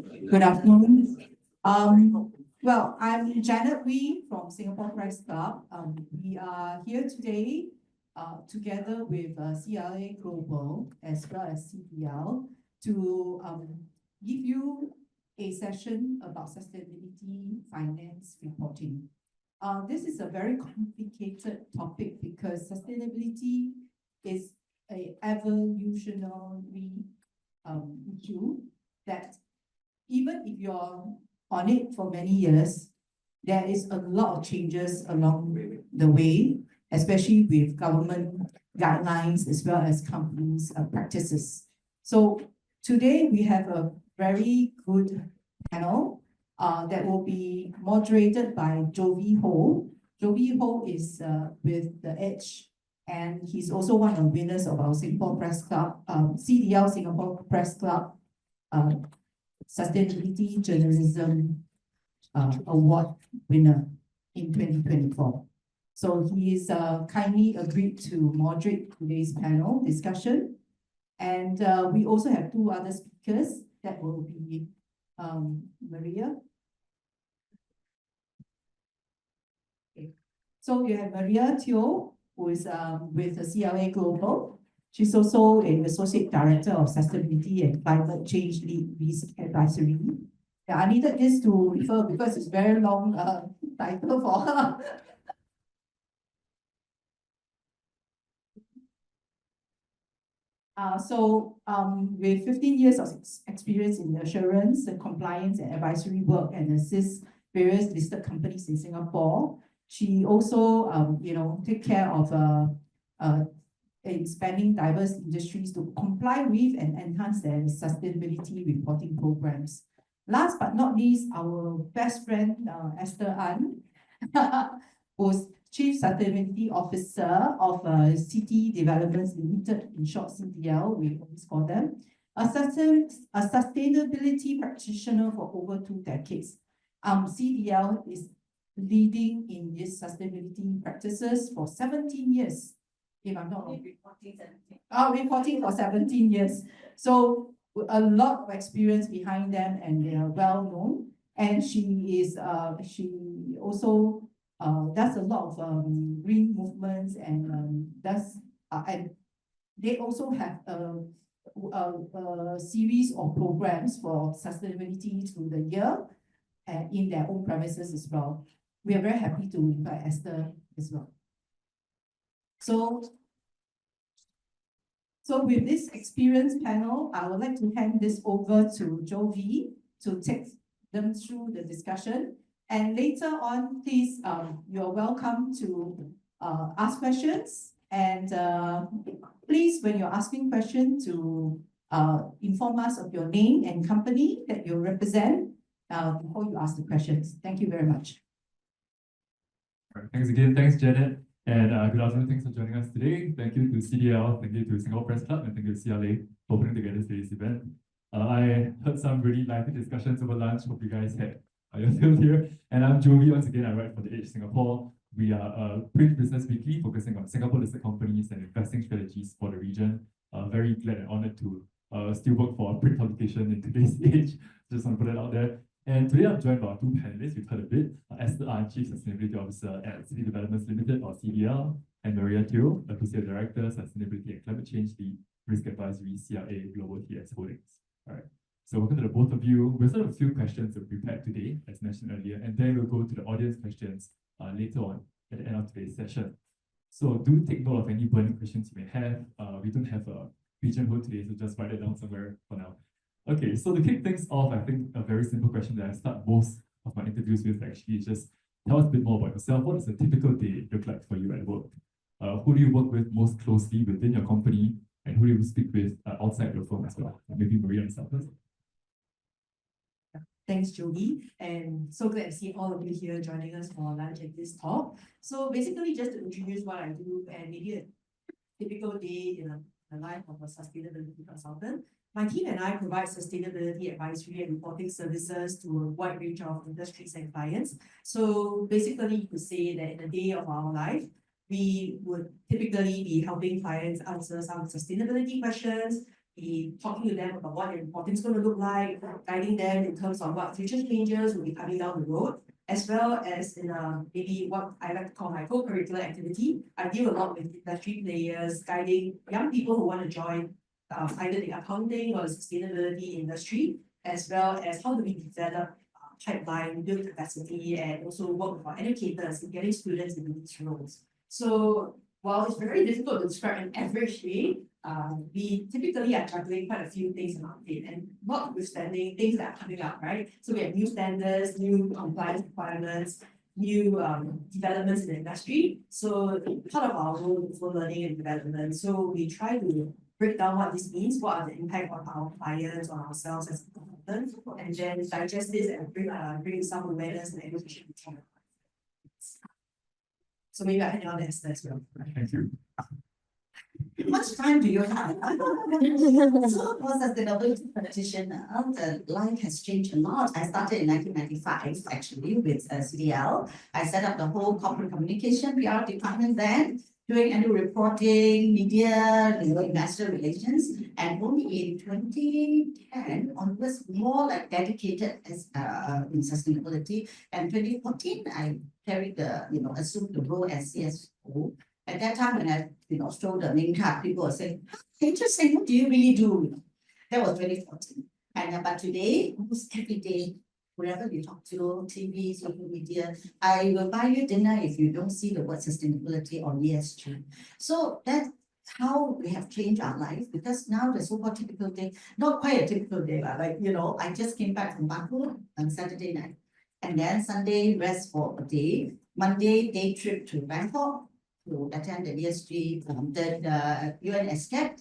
Good afternoon. Well, I'm Janet Wee from Singapore Press Club. We are here today together with CLA Global as well as CDL to give you a session about sustainability finance reporting. This is a very complicated topic because sustainability is an evolutionary issue that even if you're on it for many years, there is a lot of changes along the way, especially with government guidelines as well as companies' practices. So today we have a very good panel that will be moderated by Jovi Ho. Jovi Ho is with The Edge, and he's also one of the winners of our Singapore Press Club, CDL Singapore Press Club Sustainability Journalism Award winner in 2024. So he is kindly agreed to moderate today's panel discussion. And we also have two other speakers that will be Maria. Okay. So you have Maria Teo, who is with the CLA Global. She's also an Associate Director of Sustainability and Climate Change Lead Risk Advisory. Yeah, I needed this to refer because it's very long title for her. With 15 years of experience in assurance, compliance, and advisory work, and assists various listed companies in Singapore, she also, take care of expanding diverse industries to comply with and enhance their sustainability reporting programs. Last but not least, our best friend, Esther who's Chief Sustainability Officer of City Developments Limited, in short CDL, we always call them, a sustainability practitioner for over 2 decades. CDL is leading in this sustainability practices for 17 years. If I'm not wrong. Reporting for 17 years. So a lot of experience behind them, and they are well known. And she is she also does a lot of green movements, and and they also have a series of programs for sustainability through the year in their own premises as well. We are very happy to invite Esther as well. So with this experienced panel, I would like to hand this over to Jovi to take them through the discussion. And later on, please, you're welcome to ask questions. And please, when you're asking questions, to inform us of your name and company that you represent before you ask the questions. Thank you very much. All right, thanks again. Thanks, Janet. And good afternoon. Thanks for joining us today. Thank you to CDL, thank you to Singapore Press Club, and thank you to CLA for putting together today's event. I heard some really lively discussions over lunch. Hope you guys had your fill here. And I'm Jovi. Once again, I write for The Edge Singapore. We are a print business weekly focusing on Singapore-listed companies and investing strategies for the region. Very glad and honored to still work for a print publication in today's age. Just want to put it out there. And today I'm joined by our two panelists. We've heard a bit. Esther, Chief Sustainability Officer at City Developments Limited, or CDL, and Maria Teo, Associate Director, Sustainability and Climate Change Lead, Risk Advisory, CLA Global TS Holdings. All right. So welcome to the both of you. We'll start with a few questions that we prepared today, as mentioned earlier, and then we'll go to the audience questions later on at the end of today's session. So do take note of any burning questions you may have. We don't have a pigeonhole today, so just write it down somewhere for now. Okay, so to kick things off, I think a very simple question that I start most of my interviews with actually is just tell us a bit more about yourself. What does a typical day look like for you at work? Who do you work with most closely within your company, and who do you speak with outside your firm as well? Maybe Maria and first. Thanks, Jovi, and so glad to see all of you here joining us for lunch at this talk. So basically, just to introduce what I do and maybe a typical day in the life of a sustainability consultant. My team and I provide sustainability advisory and reporting services to a wide range of industries and clients. So basically, you could say that in a day of our life, we would typically be helping clients answer some sustainability questions, be talking to them about what their reporting is going to look like, guiding them in terms of what future changes will be coming down the road, as well as in maybe what I like to call my co-curricular activity. I deal a lot with industry players, guiding young people who want to join either the accounting or the sustainability industry, as well as how do we develop pipeline, build capacity, and also work with our educators in getting students into these roles. So while it's very difficult to describe an average day, we typically are juggling quite a few things in our plate, and notwithstanding things that are coming up, right? So we have new standards, new compliance requirements, new developments in the industry. So part of our role is for learning and development. So we try to break down what this means, what are the impact on our clients, on ourselves as consultants, and then digest this and bring some awareness and education to our clients. So maybe I hand it on to Esther as well. Thank you. How much time do you have? So for sustainability practitioner, the life has changed a lot. I started in 1995 actually with CDL. I set up the whole corporate communication PR department then, doing annual reporting, media, investor relations, and only in 2010 onwards more like dedicated as in sustainability. And 2014 I carried the assumed the role as CSO. At that time, when I showed the name card, people were saying, interesting, what do you really do? That was 2014. And but today, almost every day, wherever you talk to, TV, social media, I will buy you dinner if you don't see the word sustainability or ESG. So that's how we have changed our life, because now the so-called typical day, not quite a typical day, but like, I just came back from Baku on Saturday night. And then Sunday, rest for a day. Monday, day trip to Bangkok to attend the ESG, the UNSCAP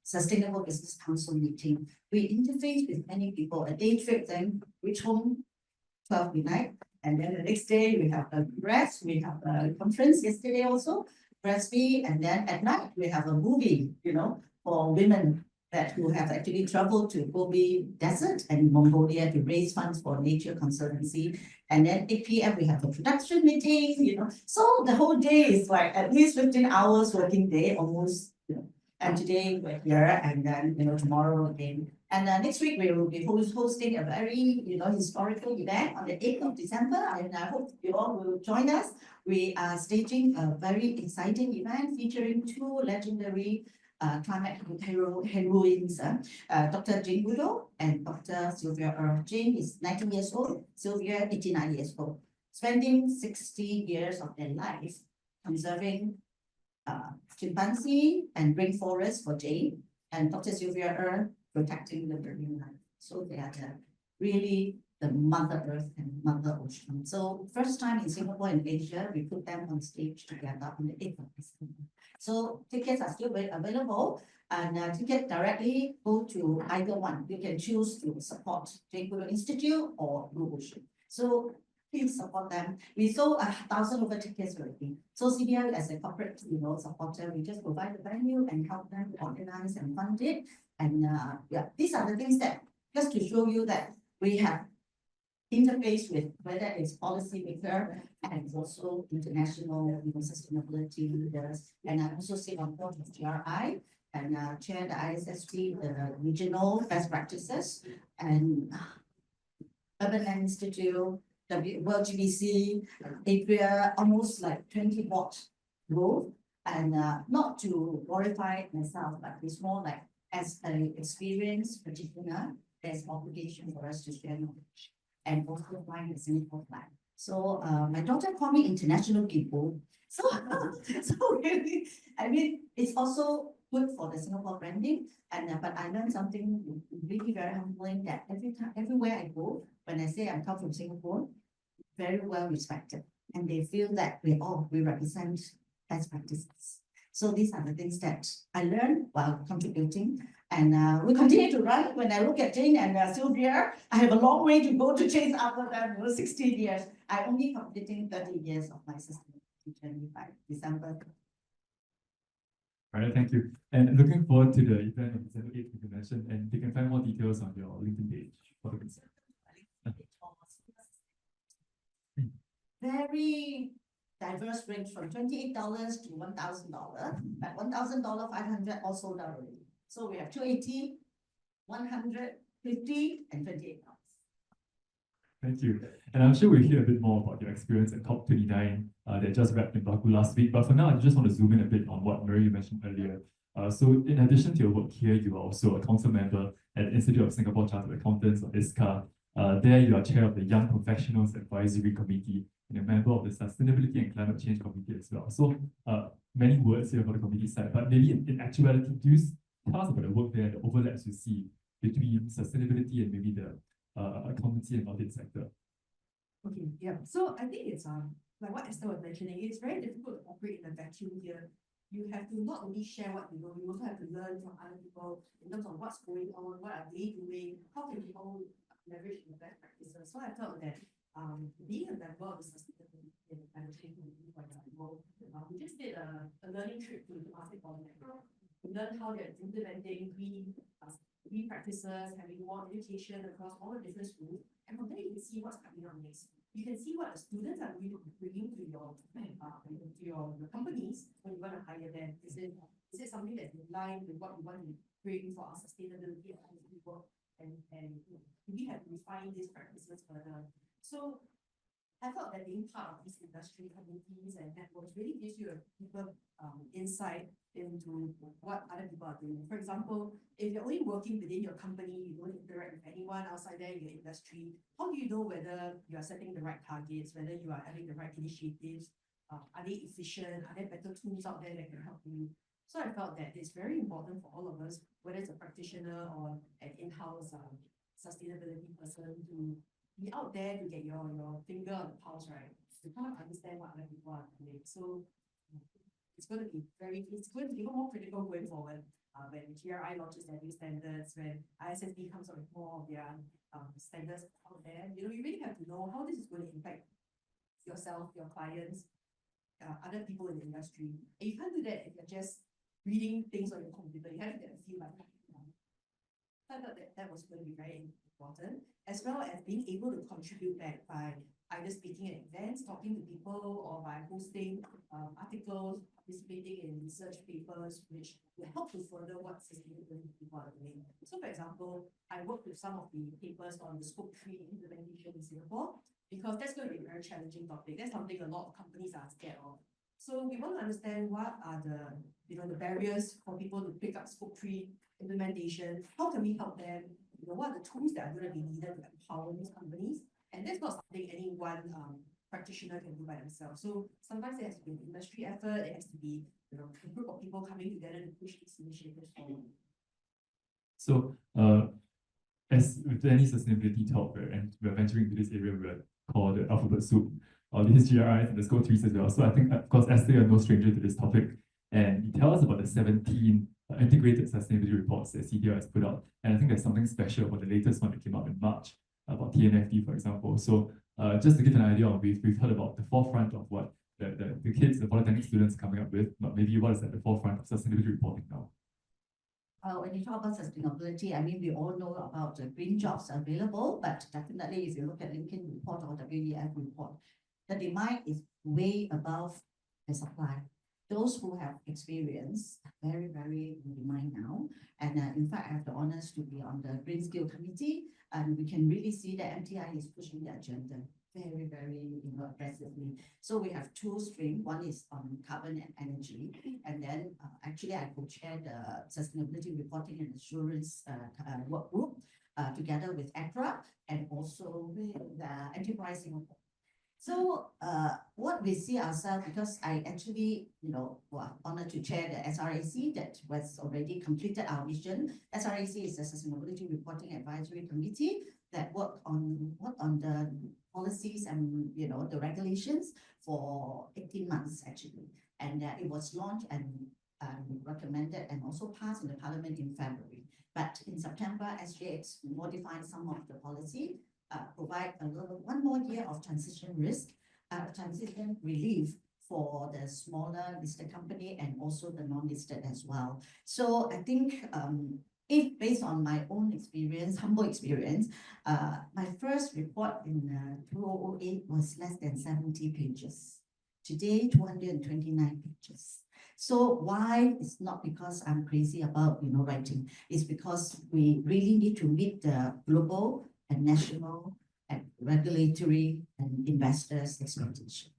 Sustainable Business Council meeting. We interface with many people. A day trip, then reach home 12 midnight, and then the next day we have a rest. We have a conference yesterday also, breastfeed, and then at night we have a movie, for women who have actually traveled to Gobi Desert and Mongolia to raise funds for Nature Conservancy. And then 8 p.m. we have a production meeting, So the whole day is like at least 15 hours working day, almost, And today we're here, and then, tomorrow again. And next week we will be hosting a very, historical event on the 8th of December. And I hope you all will join us. We are staging a very exciting event featuring two legendary climate heroines, Dr. Jane Goodall and Dr. Sylvia Earle. Jane is 19 years old, Sylvia 89 years old, spending 60 years of their life conserving chimpanzee and rainforest for Jane, and Dr. Sylvia Earle protecting the marine life. So they are really the Mother Earth and Mother Ocean. So first time in Singapore and Asia, we put them on stage together on the 8th of December. So tickets are still available, and ticket directly go to either one. You can choose to support Jane Goodall Institute or Blue Ocean. So please support them. We sold 1,000 over tickets already. So CBL as a corporate, supporter, we just provide the venue and help them organize and fund it. And yeah, these are the things that just to show you that we have interface with whether it's policymaker and also international sustainability leaders. And I also sit on board of GRI and chair the ISSB, the regional best practices, and Urban Land Institute, World GBC, Adria, almost like 20 board role. And not to glorify myself, but it's more like as an experienced practitioner, there's obligation for us to share knowledge and also find a Singapore flag. So my daughter called me international people. So, so really, I mean, it's also good for the Singapore branding. And but I learned something really very humbling that everywhere I go, when I say I come from Singapore, very well respected, and they feel that we represent best practices. So these are the things that I learned while contributing. And we continue to run. When I look at Jane and Sylvia, I have a long way to go to chase after them. 16 years. I only completing 30 years of my sustainability journey by December. All right, thank you. And looking forward to the event on December 8th, you mentioned, and they can find more details on your LinkedIn page for the concern. Very diverse range from $28 to $1,000, but $1,000, $500 all sold out already. So we have 280, 150, and 28 pounds. Thank you. And I'm sure we'll hear a bit more about your experience at COP29 that just wrapped in Baku last week. But for now, I just want to zoom in a bit on what Mary mentioned earlier. So in addition to your work here, you are also a council member at the Institute of Singapore Chartered Accountants, or ISSB. There you are chair of the Young Professionals Advisory Committee and a member of the Sustainability and Climate Change Committee as well. So many words here for the committee side, but maybe in actuality, do you tell us about the work there, the overlaps you see between sustainability and maybe the accountancy and audit sector? Okay, yeah. So I think it's like what Esther was mentioning, it's very difficult to operate in a vacuum here. You have to not only share what you know, you also have to learn from other people in terms of what's going on, what are they doing, how can we all leverage the best practices. So I felt that being a member of the Sustainability and Climate Change Committee, for example, we just did a learning trip to the Temasek Polytechnic. We learned how they're implementing green practices, having more education across all the different schools, and from there you can see what's coming up next. You can see what the students are going to be bringing to your companies when you want to hire them. Is it something that's in line with what we want to bring for our sustainability work? And we have to refine these practices further. So I felt that being part of these industry committees and networks really gives you a deeper insight into what other people are doing. For example, if you're only working within your company, you don't interact with anyone outside there in your industry, how do you know whether you are setting the right targets, whether you are having the right initiatives, are they efficient, are there better tools out there that can help you? So I felt that it's very important for all of us, whether it's a practitioner or an in-house sustainability person, to be out there to get your finger on the pulse, right? To kind of understand what other people are doing. So it's going to be even more critical going forward when GRI launches their new standards, when ISSB comes up with more of their standards out there. You really have to know how this is going to impact yourself, your clients, other people in the industry. And you can't do that if you're just reading things on your computer. You have to get a feel like that. I thought that was going to be very important, as well as being able to contribute back by either speaking at events, talking to people, or by hosting articles, participating in research papers, which will help to further what sustainability people are doing. So, for example, I worked with some of the papers on the Scope 3 implementation in Singapore, because that's going to be a very challenging topic. That's something a lot of companies are scared of. So we want to understand what are the barriers for people to pick up Scope 3 implementation. How can we help them? What are the tools that are going to be needed to empower these companies? And that's not something any one practitioner can do by themselves. So sometimes it has to be an industry effort. It has to be a group of people coming together to push these initiatives forward. So as with any sustainability talk, and we're venturing into this area we're called the alphabet soup, or these GRIs and the Scope 3s as well. So I think, of course, Esther, you're no stranger to this topic. And you tell us about the 17 integrated sustainability reports that CDL has put out. And I think there's something special about the latest one that came out in March, about TNFD, for example. So just to give an idea, we've heard about the forefront of what the kids, the polytechnic students coming up with, but maybe what is at the forefront of sustainability reporting now? When you talk about sustainability, I mean, we all know about the green jobs available, but definitely if you look at LinkedIn report or WEF report, the demand is way above the supply. Those who have experience are very, very in demand now. And in fact, I have the honors to be on the Green Skill Committee, and we can really see that MTI is pushing the agenda very, very aggressively. So we have two streams. One is on carbon and energy, and then actually I co-chair the Sustainability Reporting and Assurance work group together with ACRA and also with Enterprise Singapore. So what we see ourselves, because I actually, were honored to chair the SRAC that was already completed our mission. SRAC is the Sustainability Reporting Advisory Committee that worked on the policies and the regulations for 18 months actually. And it was launched and recommended and also passed in the Parliament in February. But in September, SGX modified some of the policy, provide one more year of transition relief for the smaller listed company and also the non-listed as well. So I think if based on my own experience, humble experience, my first report in 2008 was less than 70 pages. Today, 229 pages. So why? It's not because I'm crazy about, writing. It's because we really need to meet the global and national and regulatory and investors' expectation.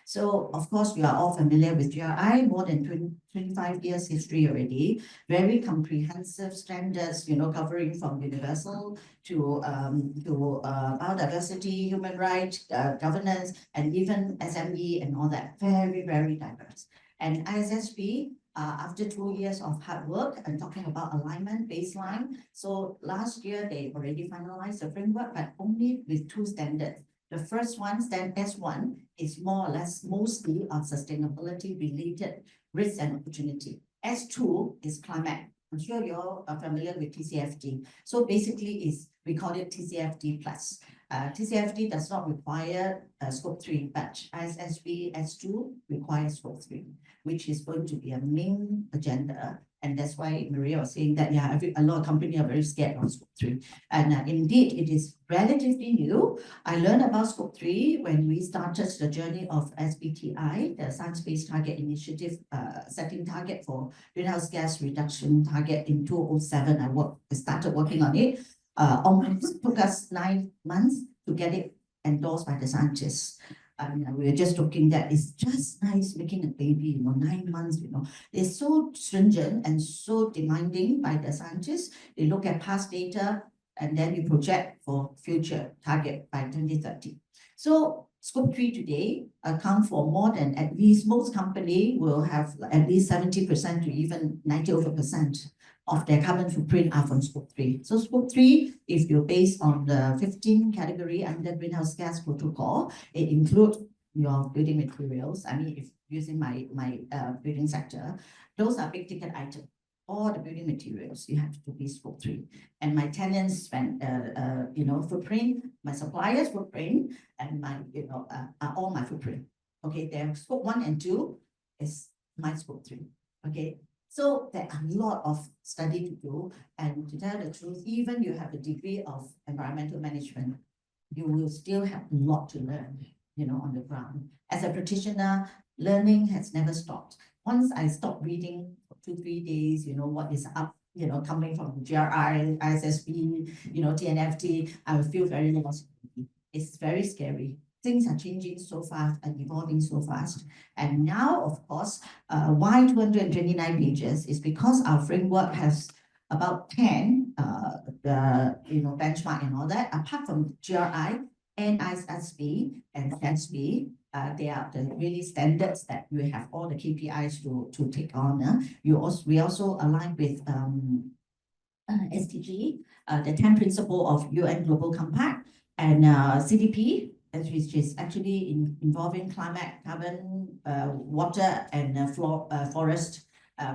So, of course, we are all familiar with GRI, more than 25 years history already, very comprehensive standards, covering from universal to biodiversity, human rights, governance, and even SME and all that, very, very diverse. And ISSB, after 2 years of hard work and talking about alignment baseline, so last year they already finalized the framework, but only with 2 standards. The first one, stand S1, is more or less mostly on sustainability related risk and opportunity. S2 is climate. I'm sure you're familiar with TCFD. So basically we call it TCFD plus. TCFD does not require scope 3, but ISSB S2 requires scope 3, which is going to be a main agenda. And that's why Maria was saying that, yeah, a lot of companies are very scared of scope 3. And indeed, it is relatively new. I learned about scope 3 when we started the journey of SBTI, the Science-Based Target Initiative, setting target for greenhouse gas reduction target in 2007. I started working on it. Almost took us 9 months to get it endorsed by the scientists. We were just joking that it's just nice making a baby, 9 months, It's so stringent and so demanding by the scientists. They look at past data and then you project for future target by 2030. So scope 3 today account for more than, at least most company will have at least 70% to even 90% of their carbon footprint are from scope 3. So scope 3, if you're based on the 15 category under greenhouse gas protocol, it includes your building materials. I mean, if using my building sector, those are big ticket items. All the building materials, you have to be scope 3. And my tenants footprint, my suppliers footprint, and my, are all my footprint. Okay, their scope 1 and 2 is my scope 3. Okay. So there are a lot of study to do, and to tell the truth, even you have a degree of environmental management, you will still have a lot to learn, on the ground. As a practitioner, learning has never stopped. Once I stopped reading for 2-3 days, what is up, coming from GRI, ISSB, TNFD, I will feel very lost. It's very scary. Things are changing so fast and evolving so fast. And now, of course, why 229 pages is because our framework has about 10 benchmark and all that. Apart from GRI and ISSB and SMEs, they are the really standards that you have all the KPIs to take on. We also align with SDG, the 10 principle of UN Global Compact, and CDP, which is actually involving climate, carbon, water, and forest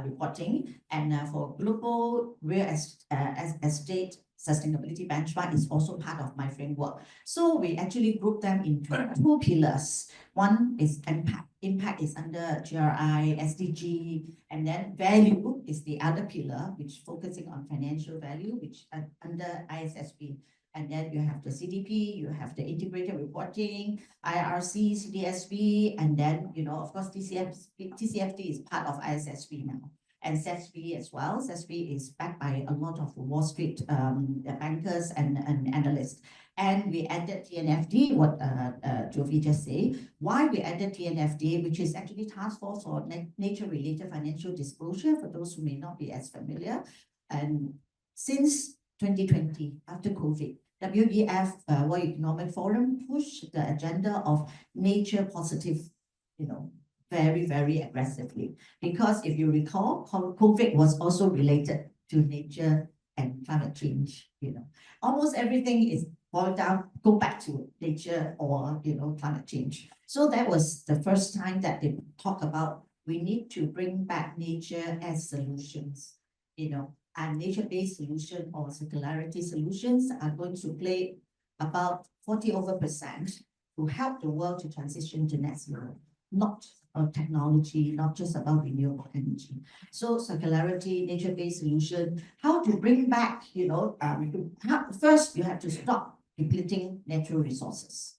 reporting. And for global real estate sustainability benchmark is also part of my framework. So we actually group them into 2 pillars. One is impact. Impact is under GRI, SDG, and then value is the other pillar, which focusing on financial value, which under ISSB. And then you have the CDP, you have the integrated reporting, IRC, CDSB, and then, of course, TCFD is part of ISSB now. And SESB as well. SESB is backed by a lot of Wall Street bankers and analysts. And we added TNFD, what Jovi just said. Why we added TNFD, which is actually Task Force for Nature-Related Financial Disclosure, for those who may not be as familiar. And since 2020, after COVID, WEF, World Economic Forum, pushed the agenda of nature positive, very, very aggressively. Because if you recall, COVID was also related to nature and climate change. Almost everything is boiled down, go back to nature or, climate change. So that was the first time that they talk about we need to bring back nature as solutions, and nature-based solution or circularity solutions are going to play about 40% to help the world to transition to net zero, not technology, not just about renewable energy. So circularity, nature-based solution, how to bring back, first you have to stop depleting natural resources,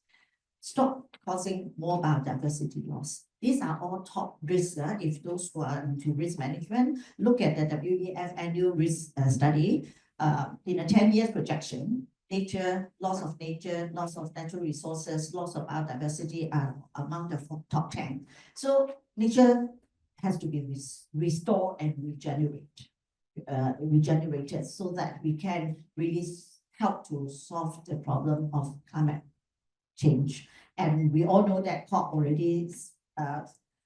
stop causing more biodiversity loss. These are all top risks. If those who are into risk management, look at the WEF annual risk study. In a 10 years projection, nature, loss of natural resources, loss of biodiversity are among the top 10. So nature has to be restored and regenerated so that we can really help to solve the problem of climate change. And we all know that COP already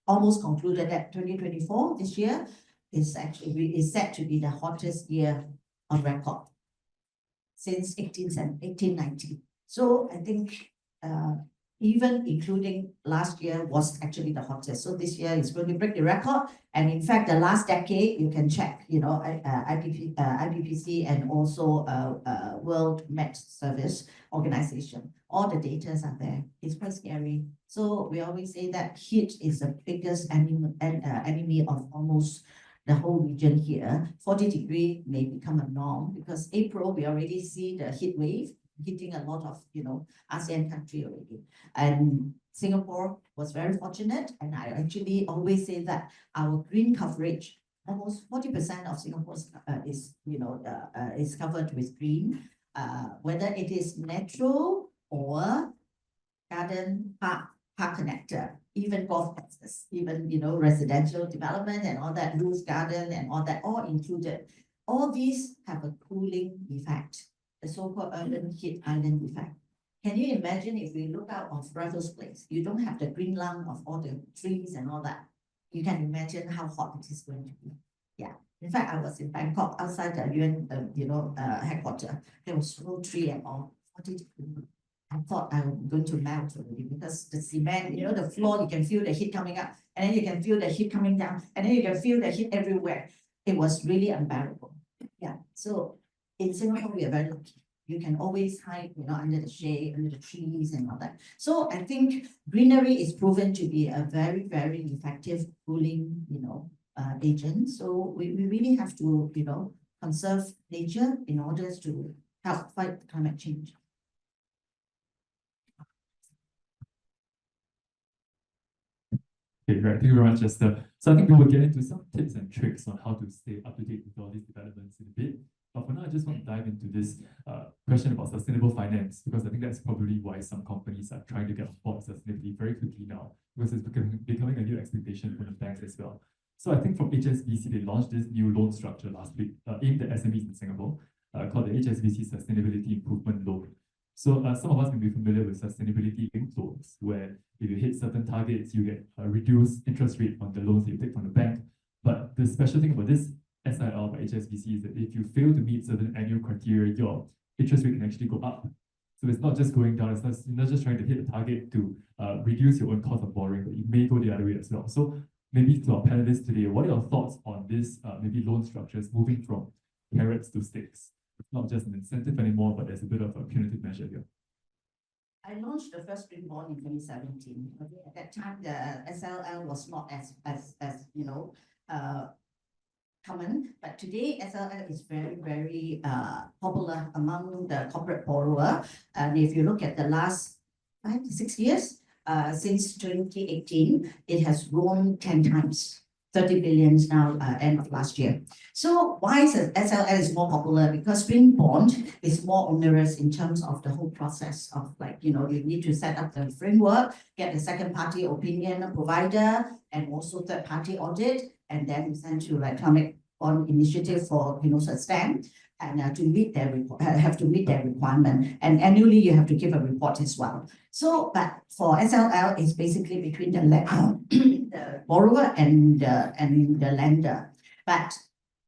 almost concluded that 2024, this year, is set to be the hottest year on record since 1890. So I think even including last year was actually the hottest. So this year is going to break the record. And in fact, the last decade, you can check, you know, IPCC and also World Met Service Organization. All the data are there. It's quite scary. So we always say that heat is the biggest enemy of almost the whole region here. 40 degrees may become a norm because April, we already see the heat wave hitting a lot of, you know, ASEAN country already. And Singapore was very fortunate. And I actually always say that our green coverage, almost 40% of Singapore's is, you know, is covered with green, whether it is natural or garden, park connector, even golf courses, even, you know, residential development and all that, roof garden and all that, all included. All these have a cooling effect, the so-called urban heat island effect. Can you imagine if we look out of Raffles Place, you don't have the green lung of all the trees and all that. You can imagine how hot it is going to be. Yeah. In fact, I was in Bangkok outside the UN, headquarters. There was no tree at all. 40 degrees. I thought I was going to melt already because the cement, you know, the floor, you can feel the heat coming up, and then you can feel the heat coming down, and then you can feel the heat everywhere. It was really unbearable. Yeah. So in Singapore, we are very lucky. You can always hide, you know, under the shade, under the trees and all that. So I think greenery is proven to be a very, very effective cooling, you know, agent. So we really have to, you know, conserve nature in order to help fight climate change. Okay, right. Thank you very much, Esther. So I think we will get into some tips and tricks on how to stay up to date with all these developments in a bit. But for now, I just want to dive into this question about sustainable finance, because I think that's probably why some companies are trying to get on board sustainability very quickly now, because it's becoming a new expectation for the banks as well. So I think from HSBC, they launched this new loan structure last week aimed at SMEs in Singapore, called the HSBC Sustainability Improvement Loan. So some of us may be familiar with sustainability-linked loans, where if you hit certain targets, you get a reduced interest rate on the loans that you take from the bank. But the special thing about this SIL by HSBC is that if you fail to meet certain annual criteria, your interest rate can actually go up. So it's not just going down, it's not just trying to hit the target to reduce your own cost of borrowing, but it may go the other way as well. So maybe to our panelists today, what are your thoughts on this maybe loan structures moving from carrots to sticks? It's not just an incentive anymore, but there's a bit of a punitive measure here. I launched the first green bond in 2017. Okay, at that time, the SLL was not as you know, common, but today SLL is very, very popular among the corporate borrower. And if you look at the last 5 to 6 years, since 2018, it has grown 10 times. 30 billion now, end of last year. So why is SLL is more popular? Because green bond is more onerous in terms of the whole process of, like, you know, you need to set up the framework, get the second party opinion provider, and also third party audit, and then send to like climate bond initiative for, you know, stamp, and to meet their have to meet their requirement. And annually you have to give a report as well. So, but for SLL, it's basically between the borrower and the lender. But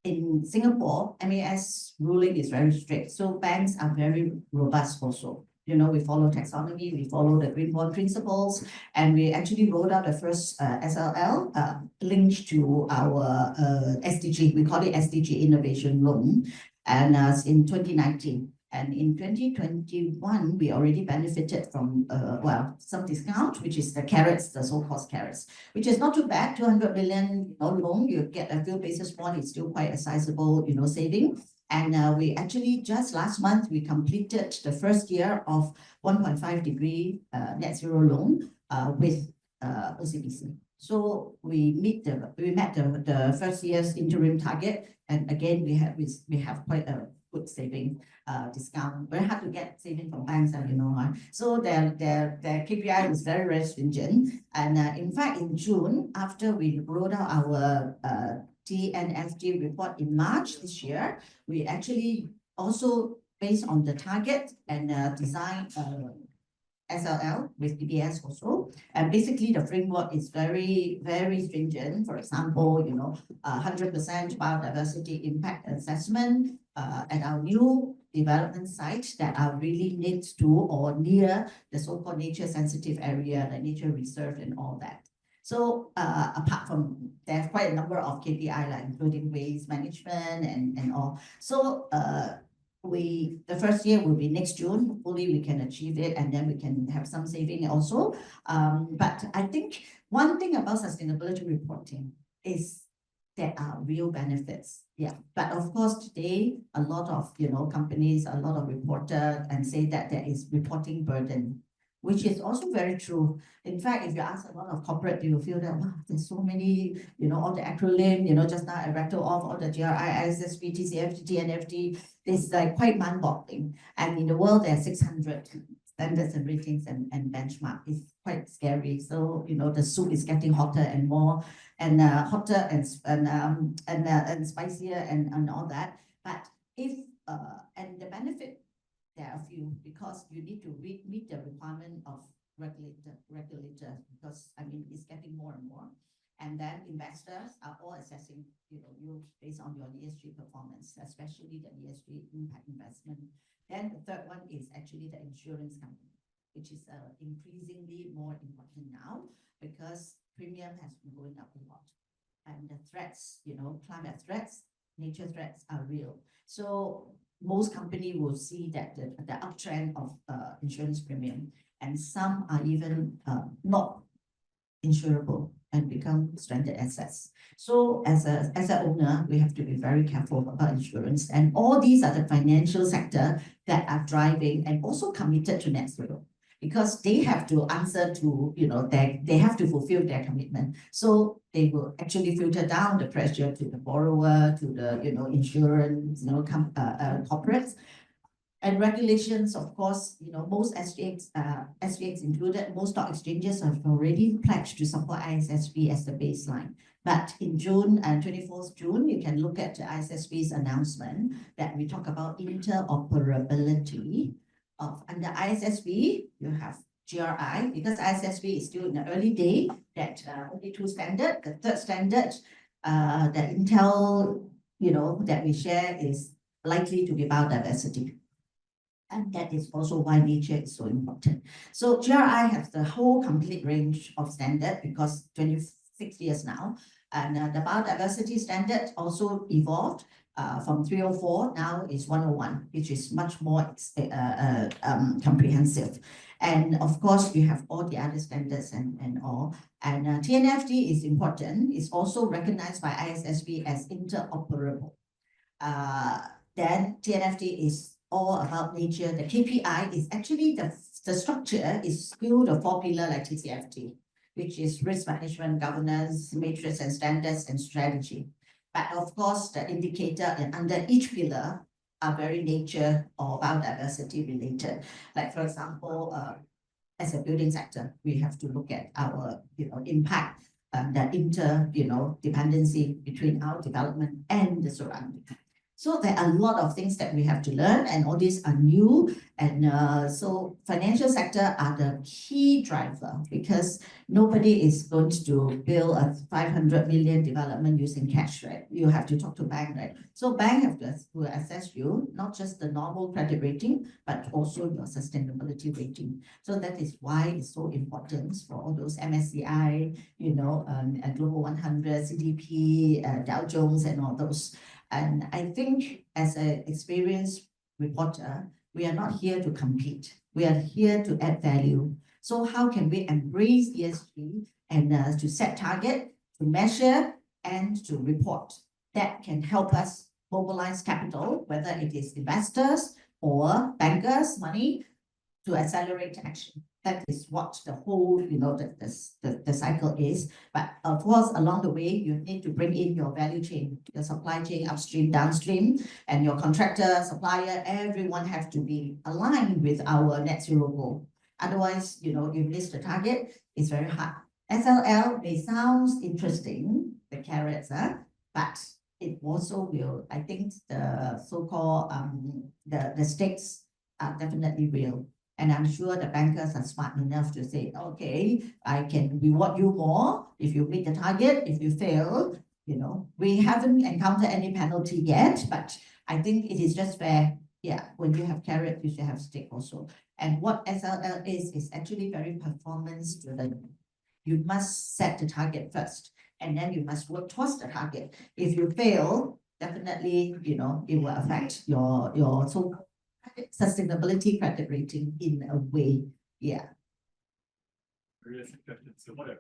in Singapore, MAS ruling is very strict. So banks are very robust also. You know, we follow taxonomy, we follow the green bond principles, and we actually rolled out the first SLL linked to our SDG. We call it SDG Innovation Loan, and in 2019. And in 2021, we already benefited from, well, some discount, which is the carrots, the so-called carrots, which is not too bad. 200 million, you know, loan, you get a few basis points, it's still quite a sizable, you know, saving. And we actually just last month, we completed the first year of 1.5 degree net zero loan with OCBC. So we met the first year's interim target, and again we have quite a good saving discount. Very hard to get saving from banks, you know. So their KPI is very stringent, and in fact in June, after we rolled out our TNFD report in March this year, we actually also based on the target and design SLL with DBS also. And basically the framework is very stringent. For example, 100% biodiversity impact assessment at our new development sites that are really next to or near the so-called nature sensitive area, the nature reserve and all that. So apart from, there's quite a number of KPI, like including waste management and all. So the first year will be next June. Hopefully we can achieve it, and then we can have some saving also. But I think one thing about sustainability reporting is there are real benefits. Yeah, but of course today a lot of companies, a lot of reporters, and say that there is reporting burden, which is also very true. In fact, if you ask a lot of corporate, you will feel that, wow, there's so many, all the acronym, just now I rattled off all the GRI, ISSB, TCFD, TNFD, it's like quite mind-boggling. And in the world, there are 600 standards and ratings and benchmark. It's quite scary. So, the soup is getting hotter and more, and hotter and spicier and all that. But if, and the benefit, there are a few, because you need to meet the requirement of regulator, because it's getting more and more. And then investors are all assessing, you based on your ESG performance, especially the ESG impact investment. Then the third one is actually the insurance company, which is increasingly more important now because premium has been going up a lot. And the threats, climate threats, nature threats are real. So most companies will see that the uptrend of insurance premium, and some are even not insurable and become stranded assets. So as an owner, we have to be very careful about insurance. And all these are the financial sector that are driving and also committed to net zero, because they have to answer to, they have to fulfill their commitment. So they will actually filter down the pressure to the borrower, to the, insurance, corporates. And regulations, of course, most SGX included, most stock exchanges have already pledged to support ISSB as the baseline. But in June, 24th June, you can look at the ISSB's announcement that we talk about interoperability of under ISSB. You have GRI, because ISSB is still in the early day, that only two standard. The third standard, the Intel, that we share is likely to be biodiversity. And that is also why nature is so important. So GRI has the whole complete range of standard because 26 years now. And the biodiversity standard also evolved from 304, now is 101, which is much more comprehensive. And of course, we have all the other standards and all. And TNFD is important. It's also recognized by ISSB as interoperable. Then TNFD is all about nature. The KPI is actually the structure is still the 4 pillar like TCFD, which is risk management, governance, matrix and standards and strategy. But of course, the indicator under each pillar are very nature or biodiversity related. Like for example, as a building sector, we have to look at our impact, the dependency between our development and the surrounding. So there are a lot of things that we have to learn, and all these are new. And so financial sector are the key driver, because nobody is going to build a 500 million development using cash, right? You have to talk to bank, right? So bank have to assess you, not just the normal credit rating, but also your sustainability rating. So that is why it's so important for all those MSCI, Global 100, CDP, Dow Jones, and all those. And I think as an experienced reporter, we are not here to compete. We are here to add value. So how can we embrace ESG and to set target, to measure, and to report? That can help us mobilize capital, whether it is investors or bankers' money, to accelerate action. That is what the whole, the cycle is. But of course, along the way, you need to bring in your value chain, your supply chain, upstream, downstream, and your contractor, supplier, everyone have to be aligned with our net zero goal. Otherwise, you miss the target, it's very hard. SLL may sound interesting, the carrots, but it also will, I think the so-called the stakes are definitely real. And I'm sure the bankers are smart enough to say, okay, I can reward you more if you meet the target. If you fail, we haven't encountered any penalty yet, but I think it is just fair. Yeah, when you have carrot, you should have stick also. And what SLL is actually very performance driven. You must set the target first, and then you must work towards the target. If you fail, definitely, it will affect your so sustainability credit rating in a way. Yeah. So what are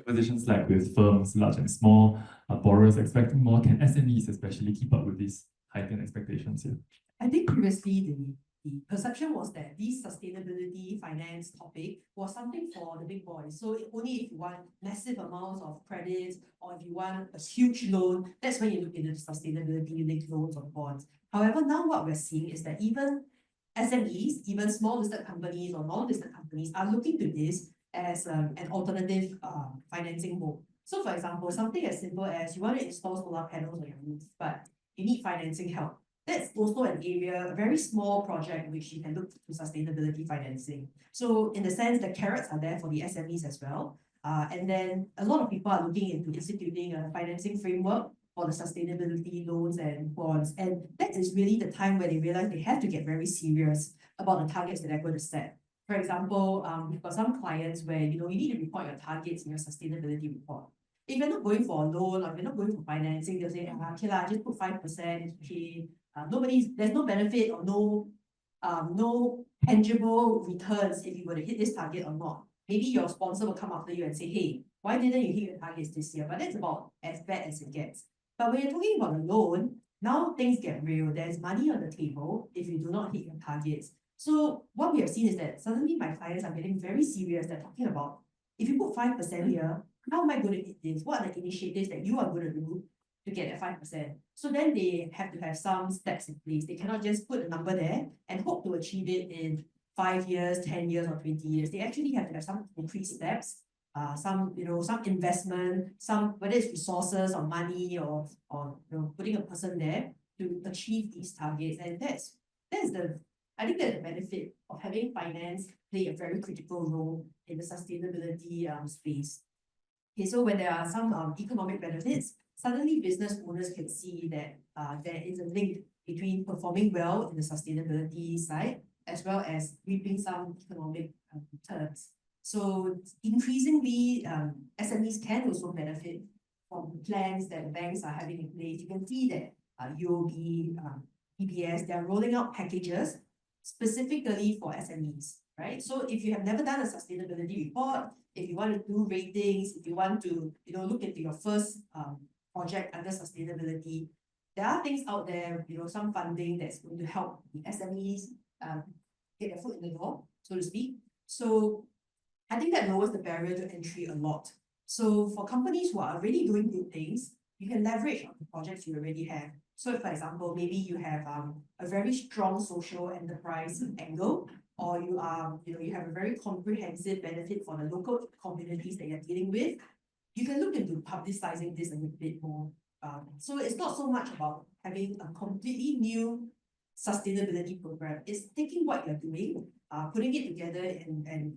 conversations like with firms, large and small, borrowers expecting more? Can SMEs especially keep up with these heightened expectations here? I think previously the perception was that this sustainability finance topic was something for the big boys. So only if you want massive amounts of credits or if you want a huge loan, that's when you look into sustainability linked loans or bonds. However, now what we're seeing is that even SMEs, even small listed companies or non-listed companies are looking to this as an alternative financing mode. So for example, something as simple as you want to install solar panels on your roof, but you need financing help. That's also an area, a very small project, which you can look to sustainability financing. So in the sense, the carrots are there for the SMEs as well. And then a lot of people are looking into instituting a financing framework for the sustainability loans and bonds. And that is really the time where they realize they have to get very serious about the targets that they're going to set. For example, we've got some clients where, you need to report your targets in your sustainability report. If you're not going for a loan or if you're not going for financing, they'll say, okay, just put 5%, it's okay. There's no benefit or no tangible returns if you're going to hit this target or not. Maybe your sponsor will come after you and say, hey, why didn't you hit your targets this year? But that's about as bad as it gets. But when you're talking about a loan, now things get real. There's money on the table if you do not hit your targets. So what we have seen is that suddenly my clients are getting very serious. They're talking about, if you put 5% here, how am I going to hit this? What are the initiatives that you are going to do to get that 5%? So then they have to have some steps in place. They cannot just put a number there and hope to achieve it in 5 years, 10 years, or 20 years. They actually have to have some concrete steps, some investment, whether it's resources or money or putting a person there to achieve these targets. And I think that's the benefit of having finance play a very critical role in the sustainability space. Okay, so when there are some economic benefits, suddenly business owners can see that there is a link between performing well in the sustainability side as well as reaping some economic returns. So increasingly, SMEs can also benefit from plans that the banks are having in place. You can see that Jovi, EBS, they're rolling out packages specifically for SMEs, right? So if you have never done a sustainability report, if you want to do ratings, if you want to look into your first project under sustainability, there are things out there, some funding that's going to help the SMEs get their foot in the door, so to speak. So I think that lowers the barrier to entry a lot. So for companies who are already doing good things, you can leverage on the projects you already have. So for example, maybe you have a very strong social enterprise angle, or you have a very comprehensive benefit for the local communities that you're dealing with. You can look into publicizing this a little bit more. So it's not so much about having a completely new sustainability program. It's taking what you're doing, putting it together and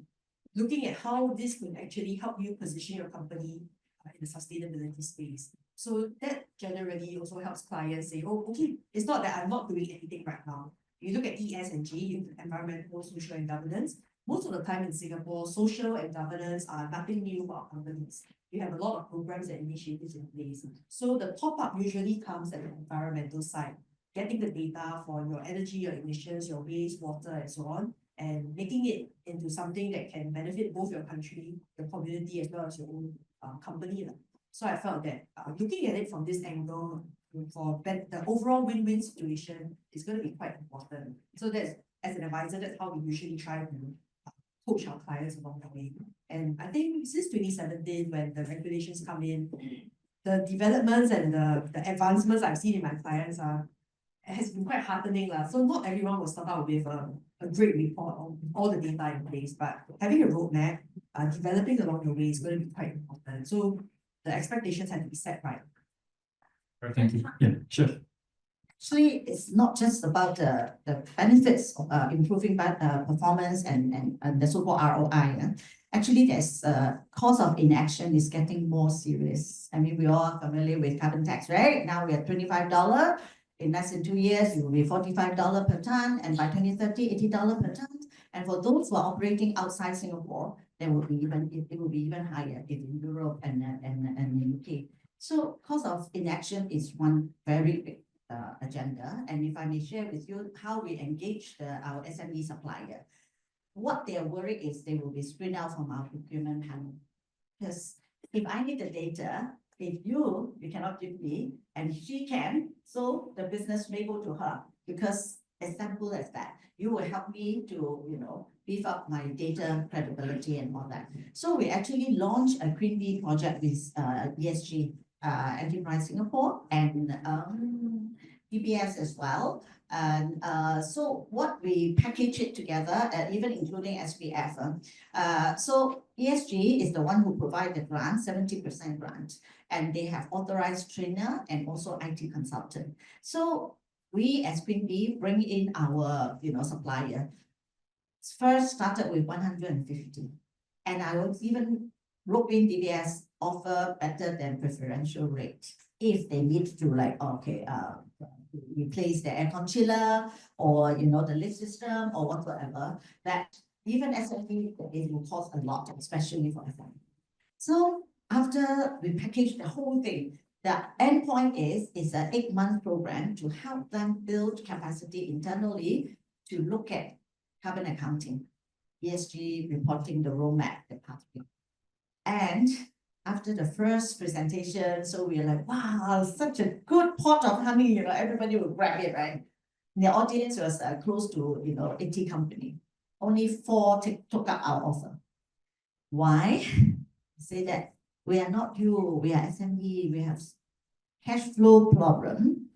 looking at how this can actually help you position your company in the sustainability space. So that generally also helps clients say, oh, okay, it's not that I'm not doing anything right now. You look at ESG, environmental, social, and governance. Most of the time in Singapore, social and governance are nothing new for our companies. You have a lot of programs and initiatives in place. So the top-up usually comes at the environmental side, getting the data for your energy, your emissions, your waste, water, and so on, and making it into something that can benefit both your country, your community, as well as your own company. So I felt that looking at it from this angle for the overall win-win situation is going to be quite important. So that's as an advisor, that's how we usually try to coach our clients along the way. And I think since 2017, when the regulations come in, the developments and the advancements I've seen in my clients has been quite heartening. So not everyone will start out with a great report on all the data in place, but having a roadmap, developing along the way is going to be quite important. So the expectations have to be set right. Right, thank you. Yeah, sure. Actually, it's not just about the benefits of improving performance and the so-called ROI. Actually, there's cost of inaction is getting more serious. I mean, we all are familiar with carbon tax, right? Now we are $25. In less than 2 years, it will be $45 per ton, and by 2030, $80 per ton. And for those who are operating outside Singapore, it will be even higher in Europe and in UK. So cost of inaction is one very big agenda. And if I may share with you how we engage our SME supplier, what they are worried is they will be screened out from our procurement panel. Because if I need the data, if you cannot give me, and she can, so the business may go to her, because as simple as that, you will help me to, beef up my data credibility and all that. So we actually launched a Green Bee project with ESG Enterprise Singapore and DBS as well. And so what we package it together, even including SPF. So ESG is the one who provide the grant, 70% grant, and they have authorized trainer and also IT consultant. So we as Green Bee bring in our supplier. First started with 150, and I would even rope in DBS offer better than preferential rate if they need to replace the aircon chiller or the lift system or whatsoever. That even SME, it will cost a lot, especially for SME. So after we package the whole thing, the end point is an 8-month program to help them build capacity internally to look at carbon accounting, ESG reporting, the roadmap, the pathway. And after the first presentation, so we are like, wow, such a good pot of honey, everybody will grab it, right? And the audience was close to, 80 companies. Only 4 took up our offer. Why? Say that we are not you, we are SME, we have cash flow problem.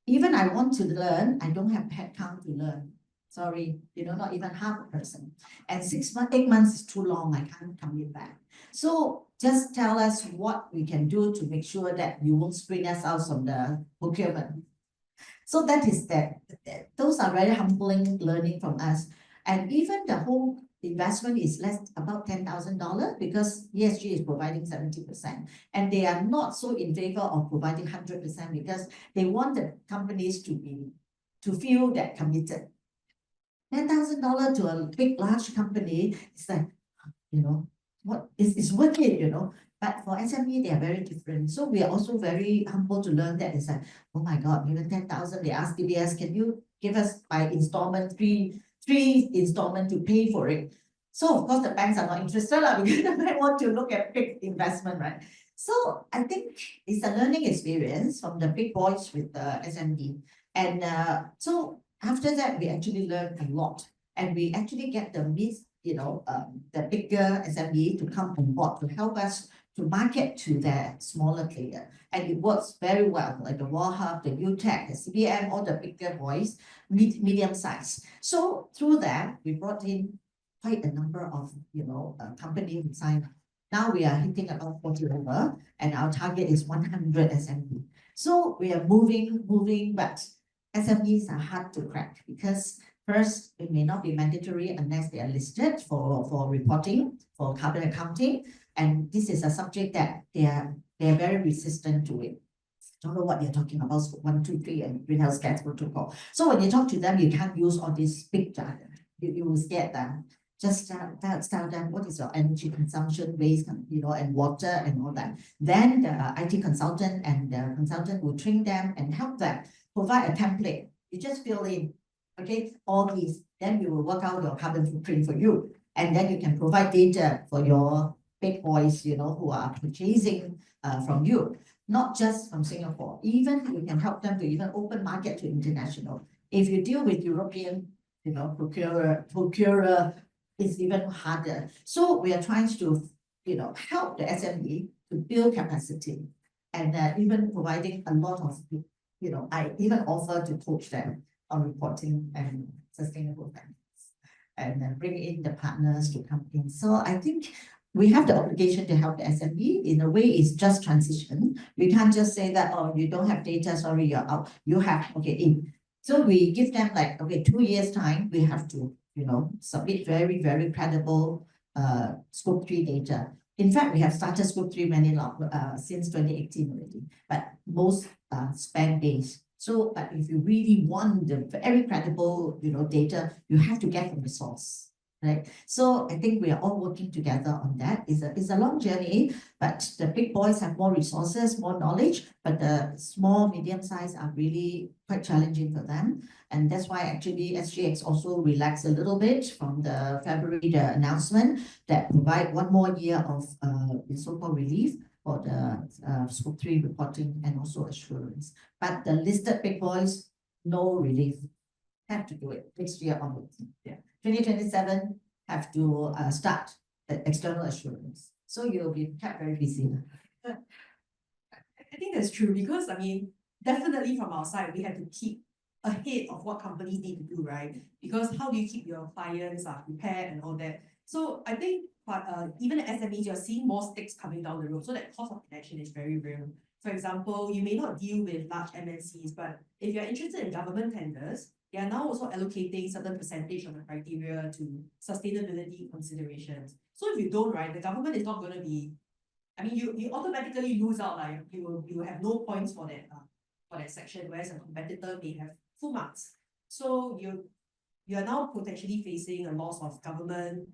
Even I want to learn, I don't have headcount to learn. Sorry, not even half a person. And 8 months is too long, I can't commit back. So just tell us what we can do to make sure that you won't screen us out from the procurement. So that is that. Those are very humbling learning from us. And even the whole investment is about $10,000 because ESG is providing 70%. And they are not so in favor of providing 100% because they want the companies to feel that committed. $10,000 to a big, large company, it's like, what is worth it, But for SME, they are very different. So we are also very humble to learn that it's like, oh my God, even 10,000, they ask DBS, can you give us by installment, three installment to pay for it? So of course the banks are not interested because the bank want to look at big investment, right? So I think it's a learning experience from the big boys with the SME. And so after that, we actually learned a lot, and we actually get the bigger SME to come on board to help us to market to the smaller player. And it works very well, like the Warhub, the UTech, the CBM, all the bigger boys, medium size. So through that, we brought in quite a number of, companies who signed up. Now we are hitting about 40 over, and our target is 100 SME. So we are moving, but SMEs are hard to crack because first, it may not be mandatory unless they are listed for reporting, for carbon accounting. And this is a subject that they are very resistant to it. Don't know what you're talking about, 1, 2, 3, and greenhouse gas protocol. So when you talk to them, you can't use all this big jargon. You will scare them. Just tell them what is your energy consumption, waste, and water and all that. Then the IT consultant and the consultant will train them and help them provide a template. You just fill in, okay, all these. Then we will work out your carbon footprint for you. And then you can provide data for your big boys, who are purchasing from you, not just from Singapore. Even you can help them to even open market to international. If you deal with European procurer is even harder. So we are trying to, help the SME to build capacity and even providing a lot of, I even offer to coach them on reporting and sustainable finance and then bring in the partners to come in. So I think we have the obligation to help the SME. In a way, it's just transition. We can't just say that, oh, you don't have data, sorry, you're out. You have, okay, in. So we give them like, okay, 2 years time, we have to, submit very, very credible scope 3 data. In fact, we have started scope 3 since 2018 already, but most spend based. So, but if you really want the very credible, data, you have to get from the source. Right. So I think we are all working together on that. It's a long journey, but the big boys have more resources, more knowledge, but the small, medium size are really quite challenging for them. And that's why actually SGX also relaxed a little bit from the February announcement that provide 1 more year of so-called relief for the scope 3 reporting and also assurance. But the listed big boys, no relief. Have to do it next year onwards. Yeah. 2027 have to start the external assurance. So you'll be kept very busy. I think that's true because I mean, definitely from our side, we have to keep ahead of what companies need to do, right? Because how do you keep your clients prepared and all that? So I think even the SMEs, you're seeing more stakes coming down the road. So that cost of inaction is very real. For example, you may not deal with large MNCs, but if you're interested in government tenders, they are now also allocating certain percentage of the criteria to sustainability considerations. So if you don't, right, the government is not going to be, I mean, you automatically lose out, like you will have no points for that section, whereas a competitor may have full marks. So you are now potentially facing a loss of government,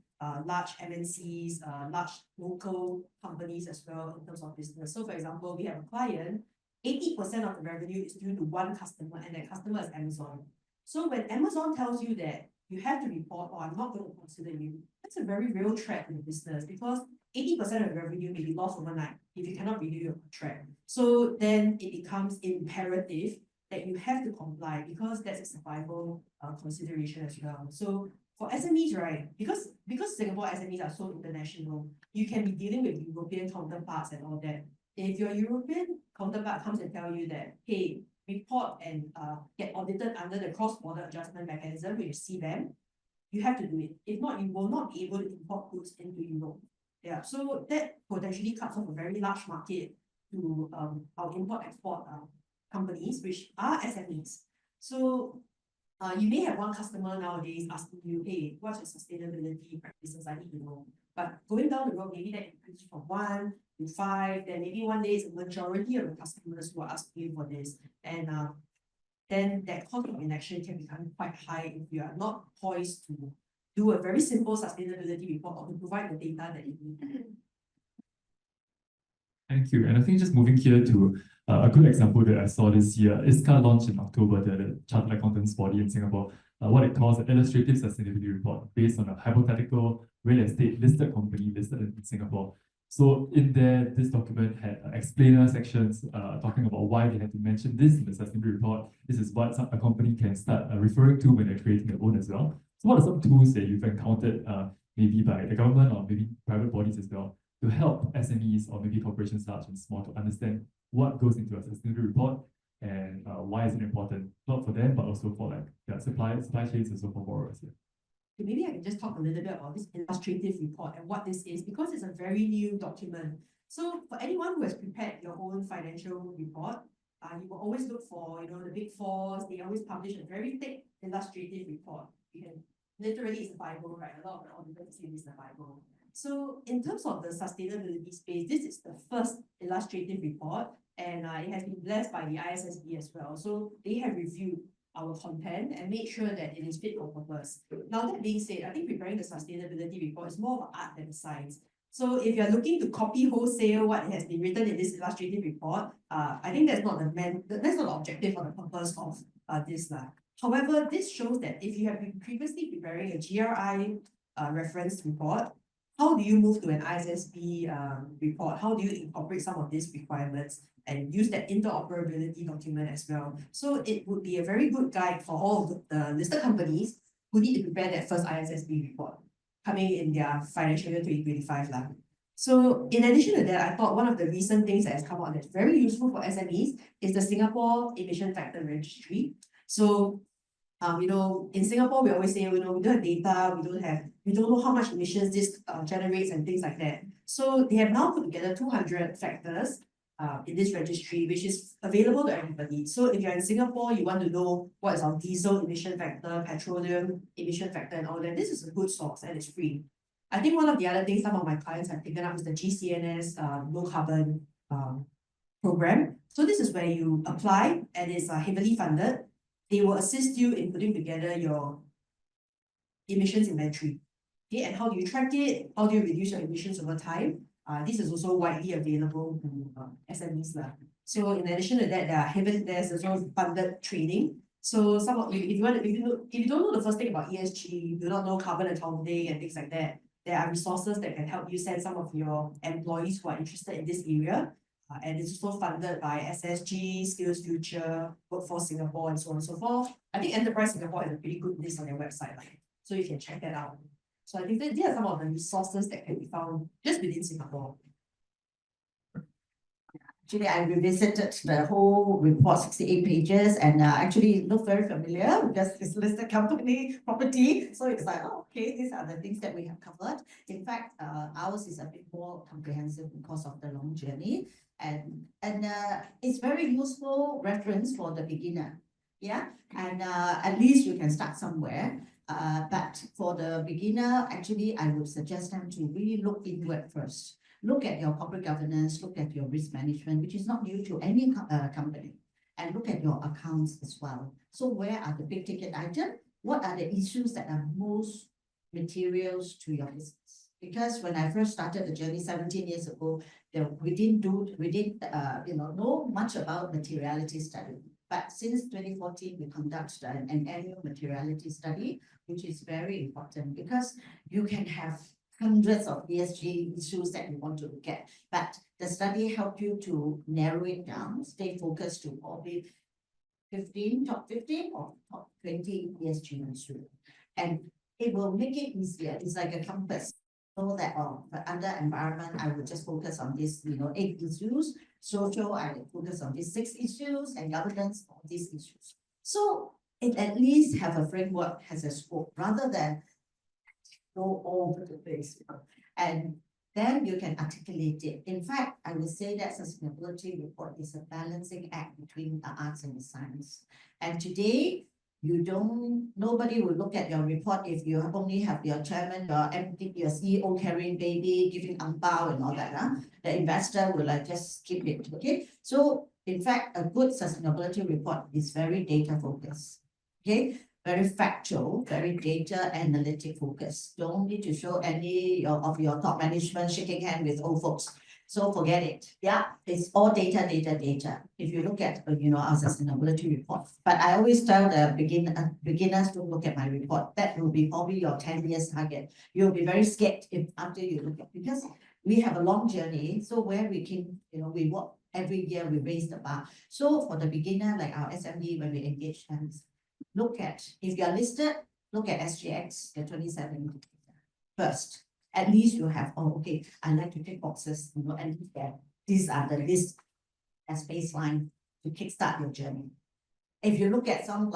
large MNCs, large local companies as well in terms of business. So for example, we have a client, 80% of the revenue is due to one customer, and that customer is Amazon. So when Amazon tells you that you have to report, or I'm not going to consider you, that's a very real threat in the business because 80% of revenue may be lost overnight if you cannot renew your contract. So then it becomes imperative that you have to comply because that's a survival consideration as well. So for SMEs, right, because Singapore SMEs are so international, you can be dealing with European counterparts and all that. If your European counterpart comes and tell you that, hey, report and get audited under the cross-border adjustment mechanism, which is CBAM, you have to do it. If not, you will not be able to import goods into Europe. Yeah, so that potentially cuts off a very large market to our import-export companies, which are SMEs. So you may have one customer nowadays asking you, hey, what's your sustainability practices? I need to know. But going down the road, maybe that increases from 1 to 5, then maybe one day it's a majority of the customers who are asking you for this. And then that cost of inaction can become quite high if you are not poised to do a very simple sustainability report or to provide the data that you need. Thank you. And I think just moving here to a good example that I saw this year, ISSB launched in October, the Chartered Accountants body in Singapore, what it calls an illustrative sustainability report based on a hypothetical real estate listed company listed in Singapore. So in there, this document had explainer sections talking about why they had to mention this in the sustainability report. This is what a company can start referring to when they're creating their own as well. So what are some tools that you've encountered maybe by the government or maybe private bodies as well to help SMEs or maybe corporations large and small to understand what goes into a sustainability report and why is it important, not for them, but also for like their supply chains and so for borrowers. Yeah. Maybe I can just talk a little bit about this illustrative report and what this is, because it's a very new document. So for anyone who has prepared your own financial report, you will always look for, the big fours. They always publish a very thick illustrative report. You can literally, it's a Bible, right? A lot of the auditors say this is the Bible. So in terms of the sustainability space, this is the first illustrative report, and it has been blessed by the ISSB as well. So they have reviewed our content and made sure that it is fit for purpose. Now, that being said, I think preparing the sustainability report is more of an art than a science. So if you're looking to copy wholesale what has been written in this illustrative report, I think that's not the objective or the purpose of this. However, this shows that if you have been previously preparing a GRI reference report, how do you move to an ISSB report? How do you incorporate some of these requirements and use that interoperability document as well? So it would be a very good guide for all of the listed companies who need to prepare that first ISSB report coming in their financial year 2025 lah. So in addition to that, I thought one of the recent things that has come out that's very useful for SMEs is the Singapore Emission Factor Registry. So in Singapore, we always say, we don't have data, we don't know how much emissions this generates and things like that. So they have now put together 200 factors in this registry, which is available to everybody. So if you're in Singapore, you want to know what is our diesel emission factor, petroleum emission factor and all that, this is a good source and it's free. I think one of the other things some of my clients have taken up is the GCNS low carbon program. So this is where you apply and it's heavily funded. They will assist you in putting together your emissions inventory. Okay, and how do you track it? How do you reduce your emissions over time? This is also widely available to SMEs. So in addition to that, there's also funded training. So if you don't know the first thing about ESG, you do not know carbon accounting and things like that, there are resources that can help you send some of your employees who are interested in this area. And it's also funded by SSG, Skills Future, Workforce Singapore, and so on and so forth. I think Enterprise Singapore has a pretty good list on their website, so you can check that out. So I think these are some of the resources that can be found just within Singapore. Actually, I revisited the whole report, 68 pages, and actually it looked very familiar because it's listed company property. So it's like, oh, okay, these are the things that we have covered. In fact, ours is a bit more comprehensive because of the long journey. And it's very useful reference for the beginner. Yeah, and at least you can start somewhere. But for the beginner, actually, I would suggest them to really look inward first. Look at your corporate governance, look at your risk management, which is not new to any company, and look at your accounts as well. So where are the big ticket items? What are the issues that are most materials to your business? Because when I first started the journey 17 years ago, we didn't know much about materiality study. But since 2014, we conducted an annual materiality study, which is very important because you can have hundreds of ESG issues that you want to look at. But the study helped you to narrow it down, stay focused to probably top 15 or top 20 ESG issues. And it will make it easier. It's like a compass. So that under environment, I would just focus on these, 8 issues. Social, I would focus on these 6 issues, and governance on these issues. So it at least have a framework, has a scope, rather than go all over the place. And then you can articulate it. In fact, I would say that sustainability report is a balancing act between the arts and the science. And today, nobody will look at your report if you only have your chairman, your MD, your CEO carrying baby, giving ang pao and all that. The investor will just skip it. Okay. So in fact, a good sustainability report is very data focused. Okay. Very factual, very data analytic focused. Don't need to show any of your top management shaking hand with old folks. So forget it. Yeah, it's all data. If you look at, our sustainability report. But I always tell the beginners to look at my report. That will be probably your 10 years target. You'll be very scared after you look at, because we have a long journey. So where we came, we work every year, we raise the bar. So for the beginner, like our SME, when we engage them, look at, if you're listed, look at SGX, the 27 first. At least you have, okay, I like to tick boxes, and these are the list as baseline to kickstart your journey. If you look at some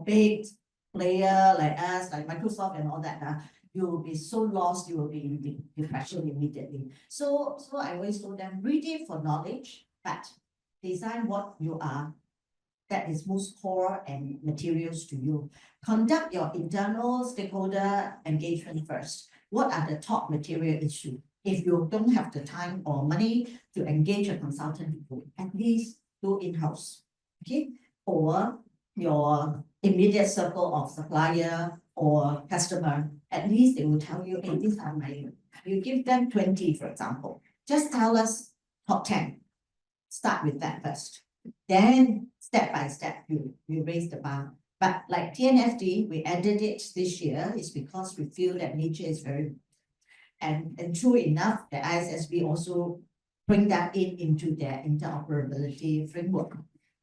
big player like us, like Microsoft and all that, you will be so lost, you will be in depression immediately. So I always told them, read it for knowledge, but design what you are that is most core and materials to you. Conduct your internal stakeholder engagement first. What are the top material issues? If you don't have the time or money to engage a consultant, at least do in-house, okay? Or your immediate circle of supplier or customer, at least they will tell you, hey, these are you give them 20, for example. Just tell us top 10. Start with that first. Then step by step, you raise the bar. But like TNFD, we added it this year is because we feel that nature is very, and true enough, the ISSB also bring that into their interoperability framework.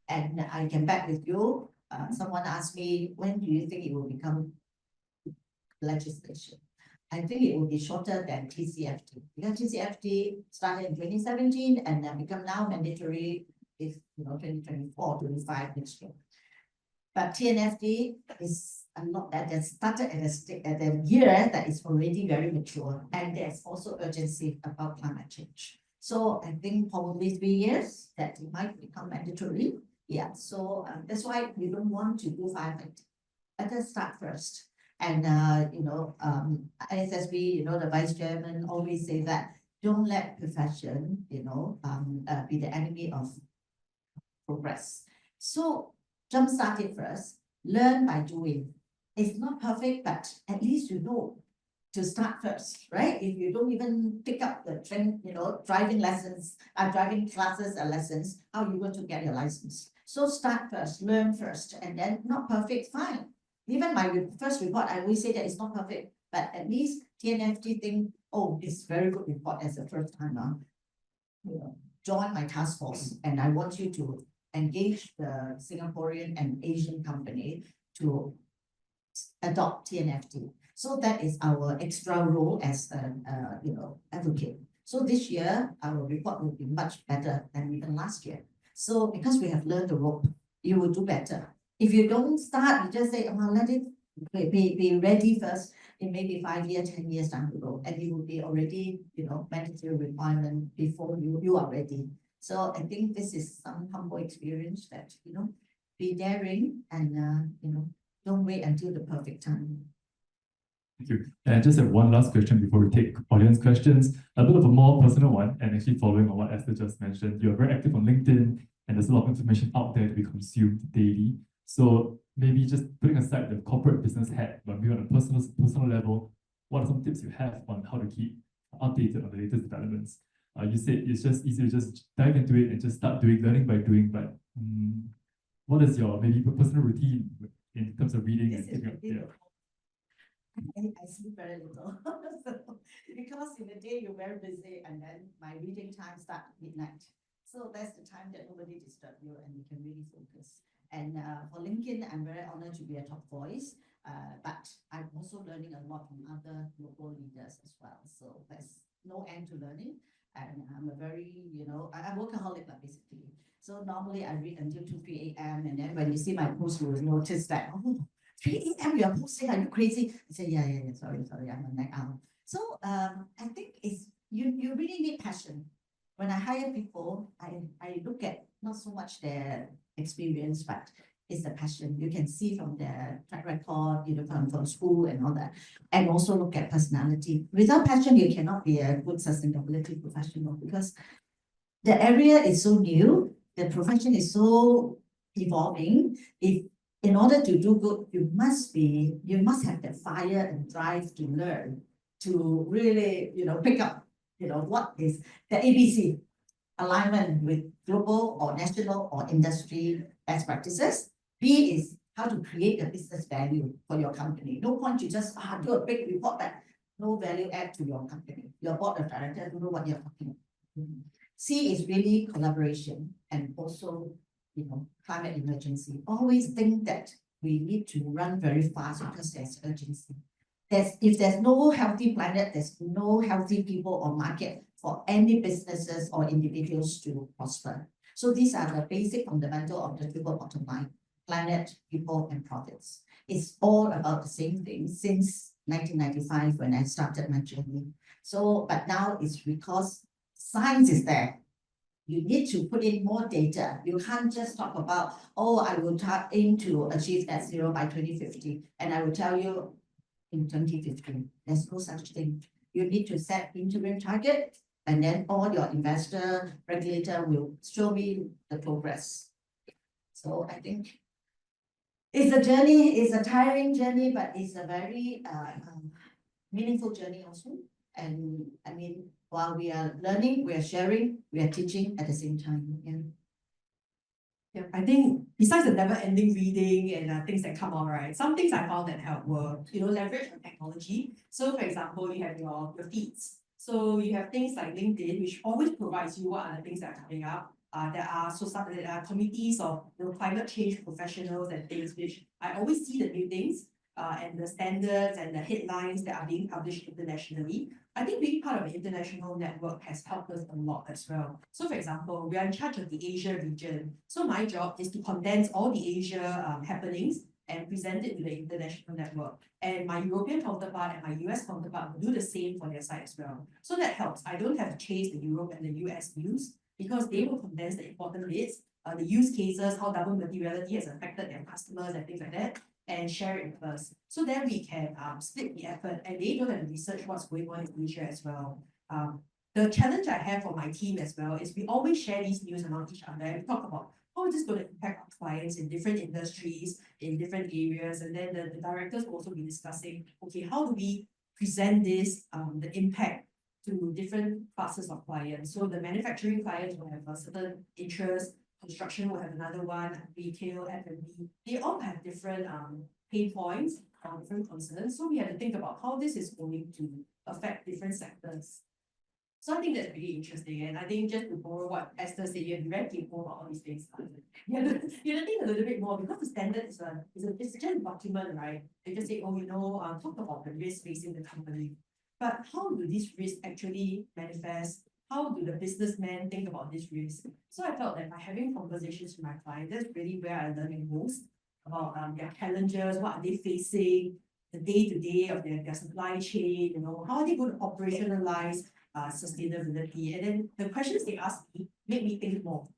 And I can back with you. Someone asked me, when do you think it will become legislation. I think it will be shorter than TCFD, because TCFD started in 2017 and then become now mandatory if 2024, 25 next year. But TNFD is not that started at a year that is already very mature, and there's also urgency about climate change. So I think probably 3 years that it might become mandatory. Yeah, so that's why we don't want to do firefighting. Let us start first. And ISSB, the vice chairman always say that don't let profession, be the enemy of progress. So jumpstart it first, learn by doing. It's not perfect, but at least you know to start first, right? If you don't even pick up the trend, driving lessons, driving classes and lessons, how are you going to get your license? So start first, learn first, and then not perfect, fine. Even my first report, I always say that it's not perfect, but at least TNFD think, oh, it's very good report as a first timer. Join my task force, and I want you to engage the Singaporean and Asian company to adopt TNFD. So that is our extra role as an advocate. So this year, our report will be much better than even last year. So because we have learned the rope, you will do better. If you don't start, you just say, oh, let it be ready first. It may be 5 years, 10 years down the road, and it will be already, mandatory requirement before you are ready. So I think this is some humble experience that, be daring and, don't wait until the perfect time. Thank you. And I just have one last question before we take audience questions. A bit of a more personal one, and actually following on what Esther just mentioned. You're very active on LinkedIn, and there's a lot of information out there to be consumed daily. So maybe just putting aside the corporate business hat, but maybe on a personal level, what are some tips you have on how to keep updated on the latest developments? You said it's just easier to just dive into it and just start learning by doing, but what is your maybe personal routine in terms of reading and keeping up? Yeah. I sleep very little. Because in the day you're very busy, and then my reading time starts at midnight. So that's the time that nobody disturbs you and you can really focus. And for LinkedIn, I'm very honored to be a top voice, but I'm also learning a lot from other local leaders as well. So there's no end to learning. And I'm a very, I'm workaholic basically. So normally I read until 2, 3 a.m. And then when you see my post, you will notice that, oh, 3 a.m. you're posting, are you crazy? I say, yeah, sorry, I'm a night owl. So I think it's, you really need passion. When I hire people, I look at not so much their experience, but it's the passion. You can see from their track record, from school and all that. And also look at personality. Without passion, you cannot be a good sustainability professional, because the area is so new, the profession is so evolving. In order to do good, you must have the fire and drive to learn, to really, pick up, what is the ABC, alignment with global or national or industry best practices. B is how to create a business value for your company. No point you just do a big report that no value add to your company. Your board of directors don't know what you're talking about. C is really collaboration, and also, climate emergency. Always think that we need to run very fast because there's urgency. If there's no healthy planet, there's no healthy people or market for any businesses or individuals to prosper. So these are the basic fundamental of the triple bottom line: planet, people, and profits. It's all about the same thing since 1995 when I started my journey. So, but now it's because science is there. You need to put in more data. You can't just talk about, oh, I will aim to achieve net zero by 2050. And I will tell you in 2050, there's no such thing. You need to set interim target, and then all your investor, regulator will show me the progress. So I think it's a journey, it's a tiring journey, but it's a very meaningful journey also. And I mean, while we are learning, we are sharing, we are teaching at the same time. Yeah, I think besides the never-ending reading and things that come out, right? Some things I found that help were, leverage on technology. So, for example, you have your feeds. So you have things like LinkedIn, which always provides you what are the things that are coming up. There are committees of climate change professionals and things which I always see the new things. and the standards and the headlines that are being published internationally. I think being part of an international network has helped us a lot as well. So for example, we are in charge of the Asia region. So my job is to condense all the Asia happenings and present it to the international network. And my European counterpart and my US counterpart will do the same for their side as well. So that helps. I don't have to chase the Europe and the US news because they will condense the important bits, the use cases, how double materiality has affected their customers and things like that, and share it with us. So then we can split the effort and they don't have to research what's going on in Asia as well. The challenge I have for my team as well is we always share these news among each other and we talk about how is this going to impact our clients in different industries, in different areas, and then the directors will also be discussing, okay, how do we present this, the impact to different classes of clients. So the manufacturing clients will have a certain interest, construction will have another one, retail, F&B. They all have different pain points or different concerns. So we have to think about how this is going to affect different sectors. So I think that's really interesting. And I think just to borrow what Esther said, you have to be very capable about all these things. You have to think a little bit more because the standard is just a document, right? They just say, oh, talk about the risk facing the company. But how do these risks actually manifest? How do the businessmen think about this risk? So I felt that by having conversations with my clients, that's really where I learned the most about their challenges, what are they facing, the day-to-day of their supply chain, how are they going to operationalize sustainability. And then the questions they ask me make me think more.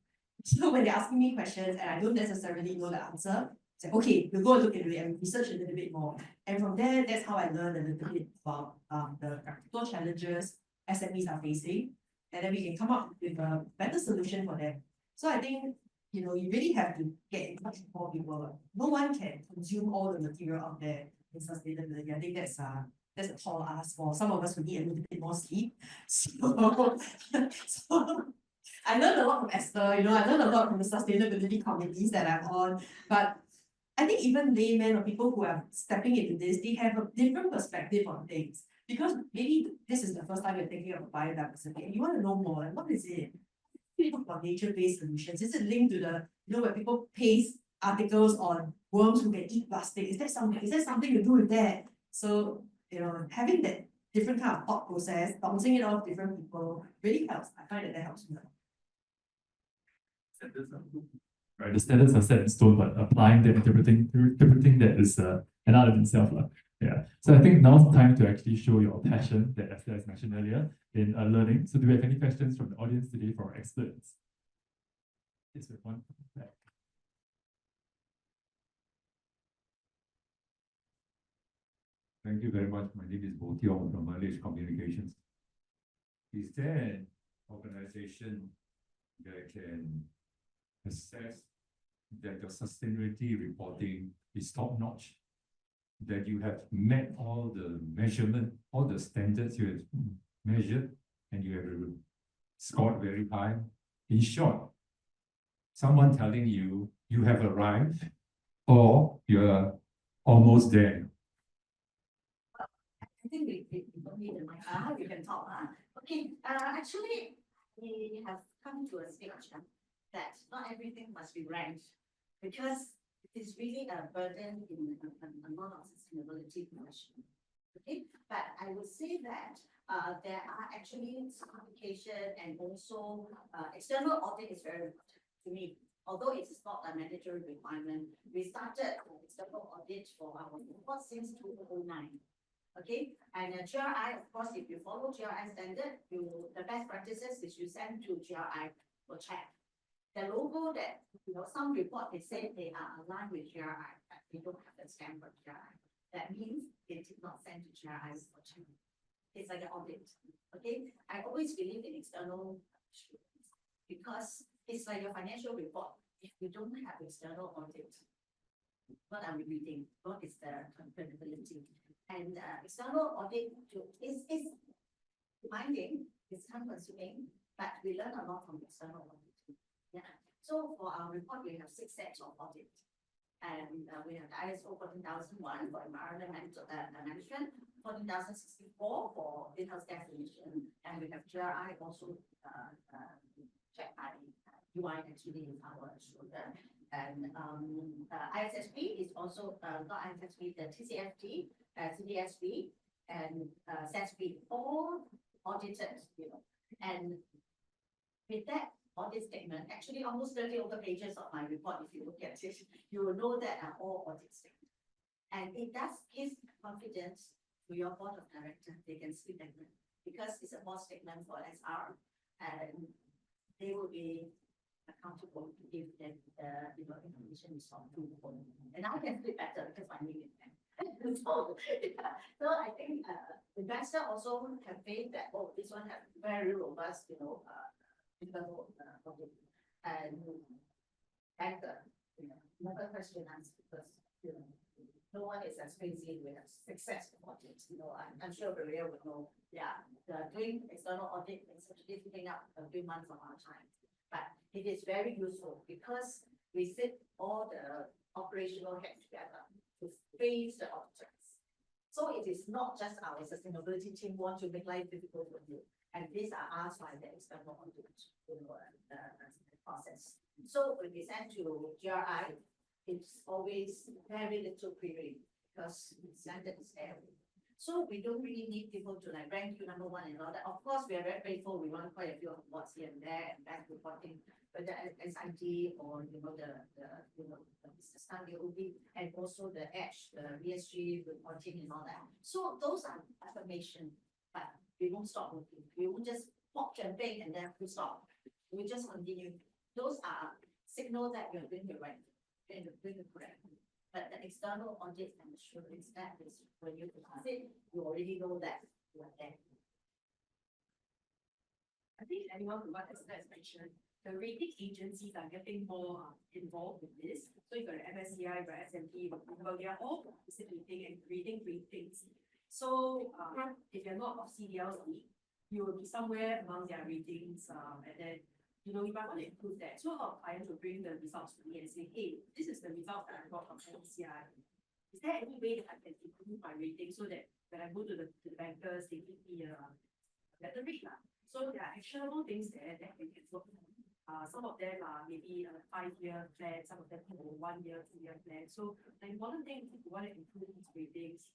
So when they're asking me questions and I don't necessarily know the answer, say, okay, we'll go and look into it and research a little bit more. And from there, that's how I learned a little bit about the practical challenges SMEs are facing. And then we can come up with a better solution for them. So I think, you really have to get in touch with more people. No one can consume all the material out there in sustainability. I think that's a tall ask for some of us who need a little bit more sleep. So I learned a lot from Esther, I learned a lot from the sustainability committees that I'm on. But I think even laymen or people who are stepping into this, they have a different perspective on things. Because maybe this is the first time you're thinking of biodiversity and you want to know more, like what is it? We talk about nature-based solutions. Is it linked to the, where people paste articles on worms who can eat plastic? Is that something to do with that? So, having that different kind of thought process, bouncing it off different people really helps. I find that helps me. Right, the standards are set in stone, but applying that, interpreting that is an art in itself. Yeah. So I think now's the time to actually show your passion that Esther has mentioned earlier in learning. So do we have any questions from the audience today for our experts? Yes, we have one back. Thank you very much. My name is Bo Tiong from Malaysia Communications. Is there an organization that can assess that your sustainability reporting is top-notch, that you have met all the measurement, all the standards you have measured, and you have scored very high? In short, someone telling you you have arrived or you're almost there. I think we don't need the mic. You can talk. Okay, actually, we have come to a stage that not everything must be ranked because it is really a burden in a lot of sustainability measurement. Okay, but I would say that there are actually certification and also external audit is very important to me. Although it is not a mandatory requirement, we started external audit for our report since 2009. Okay, and GRI, of course, if you follow GRI standard, the best practices is you send to GRI for check. The logo that, some report, they say they are aligned with GRI, but they don't have the stamp for GRI. That means they did not send to GRI for check. It's like an audit. Okay, I always believe in external because it's like a financial report. If you don't have external audit, what are we reading? What is the credibility? And external audit is demanding, it's time-consuming, but we learn a lot from external audit. Yeah. So for our report, we have 6 sets of audit, and we have the ISO 14001 for environmental management, 14064 for greenhouse gas emission, and we have GRI also checked by UI actually in our shoulder. And ISSB is also not ISSB, the TCFT, CDSB, and SSB, all audited, you know. And with that audit statement, actually almost 30 over pages of my report, if you look at it, you will know that are all audit statements. And it does give confidence to your board of directors, they can sleep at night, because it's a board statement for SR, and they will be accountable if the information is not true. And I can sleep better because my name is there. So, so I think investor also have faith that this one has very robust, internal audit. And banker, another question answered, because no one is as crazy with successful audit. I'm sure Maria would know. Yeah, doing external audit is actually taking up a few months of our time. But it is very useful because we sit all the operational heads together to face the auditors. So it is not just our sustainability team want to make life difficult for you. And these are asked by the external audit, the process. So when we send to GRI, it's always very little query because standard is there. So we don't really need people to like rank you number one and all that. Of course, we are very grateful. We want quite a few awards here and there and back reporting, but the SIT or the business time UOB, and also the EDGE, the ESG reporting and all that. So those are affirmation, but we won't stop working. We won't just pop champagne and then we stop. We just continue. Those are signals that you're doing the right thing, doing the correct. But the external audit and assurance, that is when you sit, you already know that you are there. I think anyone who what Esther has mentioned, the rating agencies are getting more involved with this. So you've got the MSCI, the S&P, but they are all participating and creating ratings. So if you're not of CDL's league, you will be somewhere among their ratings, and then you might want to improve that. So a lot of clients will bring the results to me and say, hey, this is the result that I got from MSCI. Is there any way that I can improve my rating so that when I go to the bankers, they give me a better rate? So there are actionable things there that we can work on. Some of them are maybe a 5-year plan, some of them have a 1-year, 2-year plan. So the important thing if you want to improve these ratings,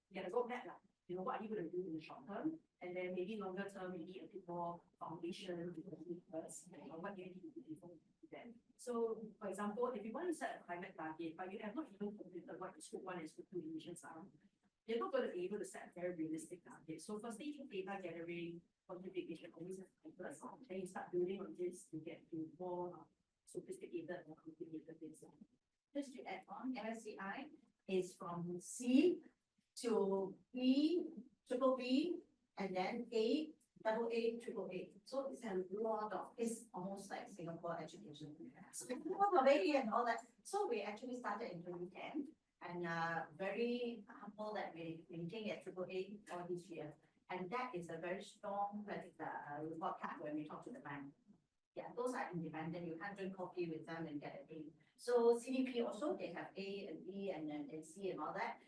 you get a roadmap. What are you going to do in the short term? And then maybe longer term, you need a bit more foundation first. What do you need to do before you do that? So, for example, if you want to set a climate target, but you have not even completed what your scope 1 and scope 2 emissions are, you're not going to be able to set a very realistic target. So, for staging data gathering, quantification always has purpose. Then you start building on this to get to more sophisticated, more complicated things. Just to add on, MSCI is from C to B, triple B, and then A, double A, triple A. So it's a lot of, it's almost like Singapore education. So of A and all that. So we actually started in 2010 and very humble that we maintain at triple A all this year. And that is a very strong report card when we talk to the bank. Yeah, those are independent. You can't drink coffee with them and get an A. So CDP also, they have A and B and then C and all that.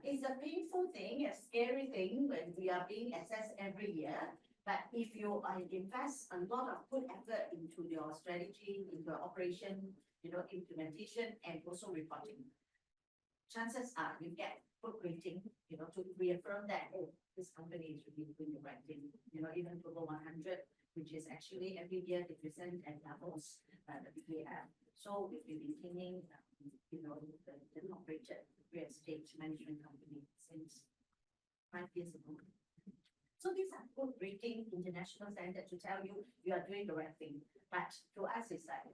It's a painful thing, a scary thing when we are being assessed every year. But if you invest a lot of good effort into your strategy, into your operation, implementation, and also reporting, chances are you get good rating, to reaffirm that, this company is really doing the right thing. Even Global 100, which is actually every year they present at levels that we have. So we've been maintaining, the operated real estate management company since 5 years ago. So these are good rating international standards to tell you you are doing the right thing. But to us, it's like,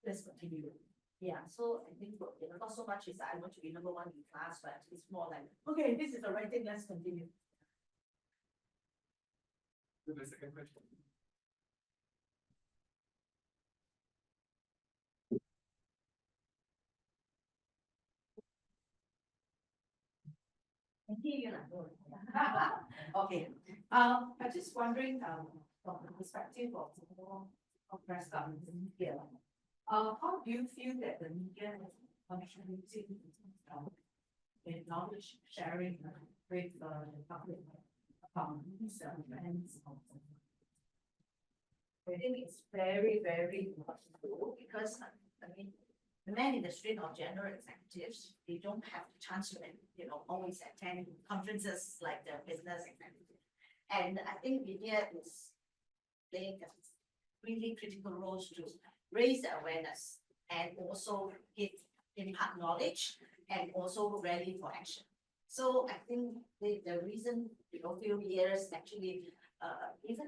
let's continue. Yeah, so I think not so much is I want to be number one in class, but it's more like, okay, this is the right thing, let's continue. The second question. Okay. I'm just wondering, from the perspective of press media, how do you feel that the media has contributed in knowledge sharing with the public about these events? I think it's very, very important because I mean, the men in the street or general executives, they don't have the chance to, always attend conferences like the business executive. And I think media is playing a really critical roles to raise the awareness and also impart knowledge and also rally for action. So I think the reason, few years actually, even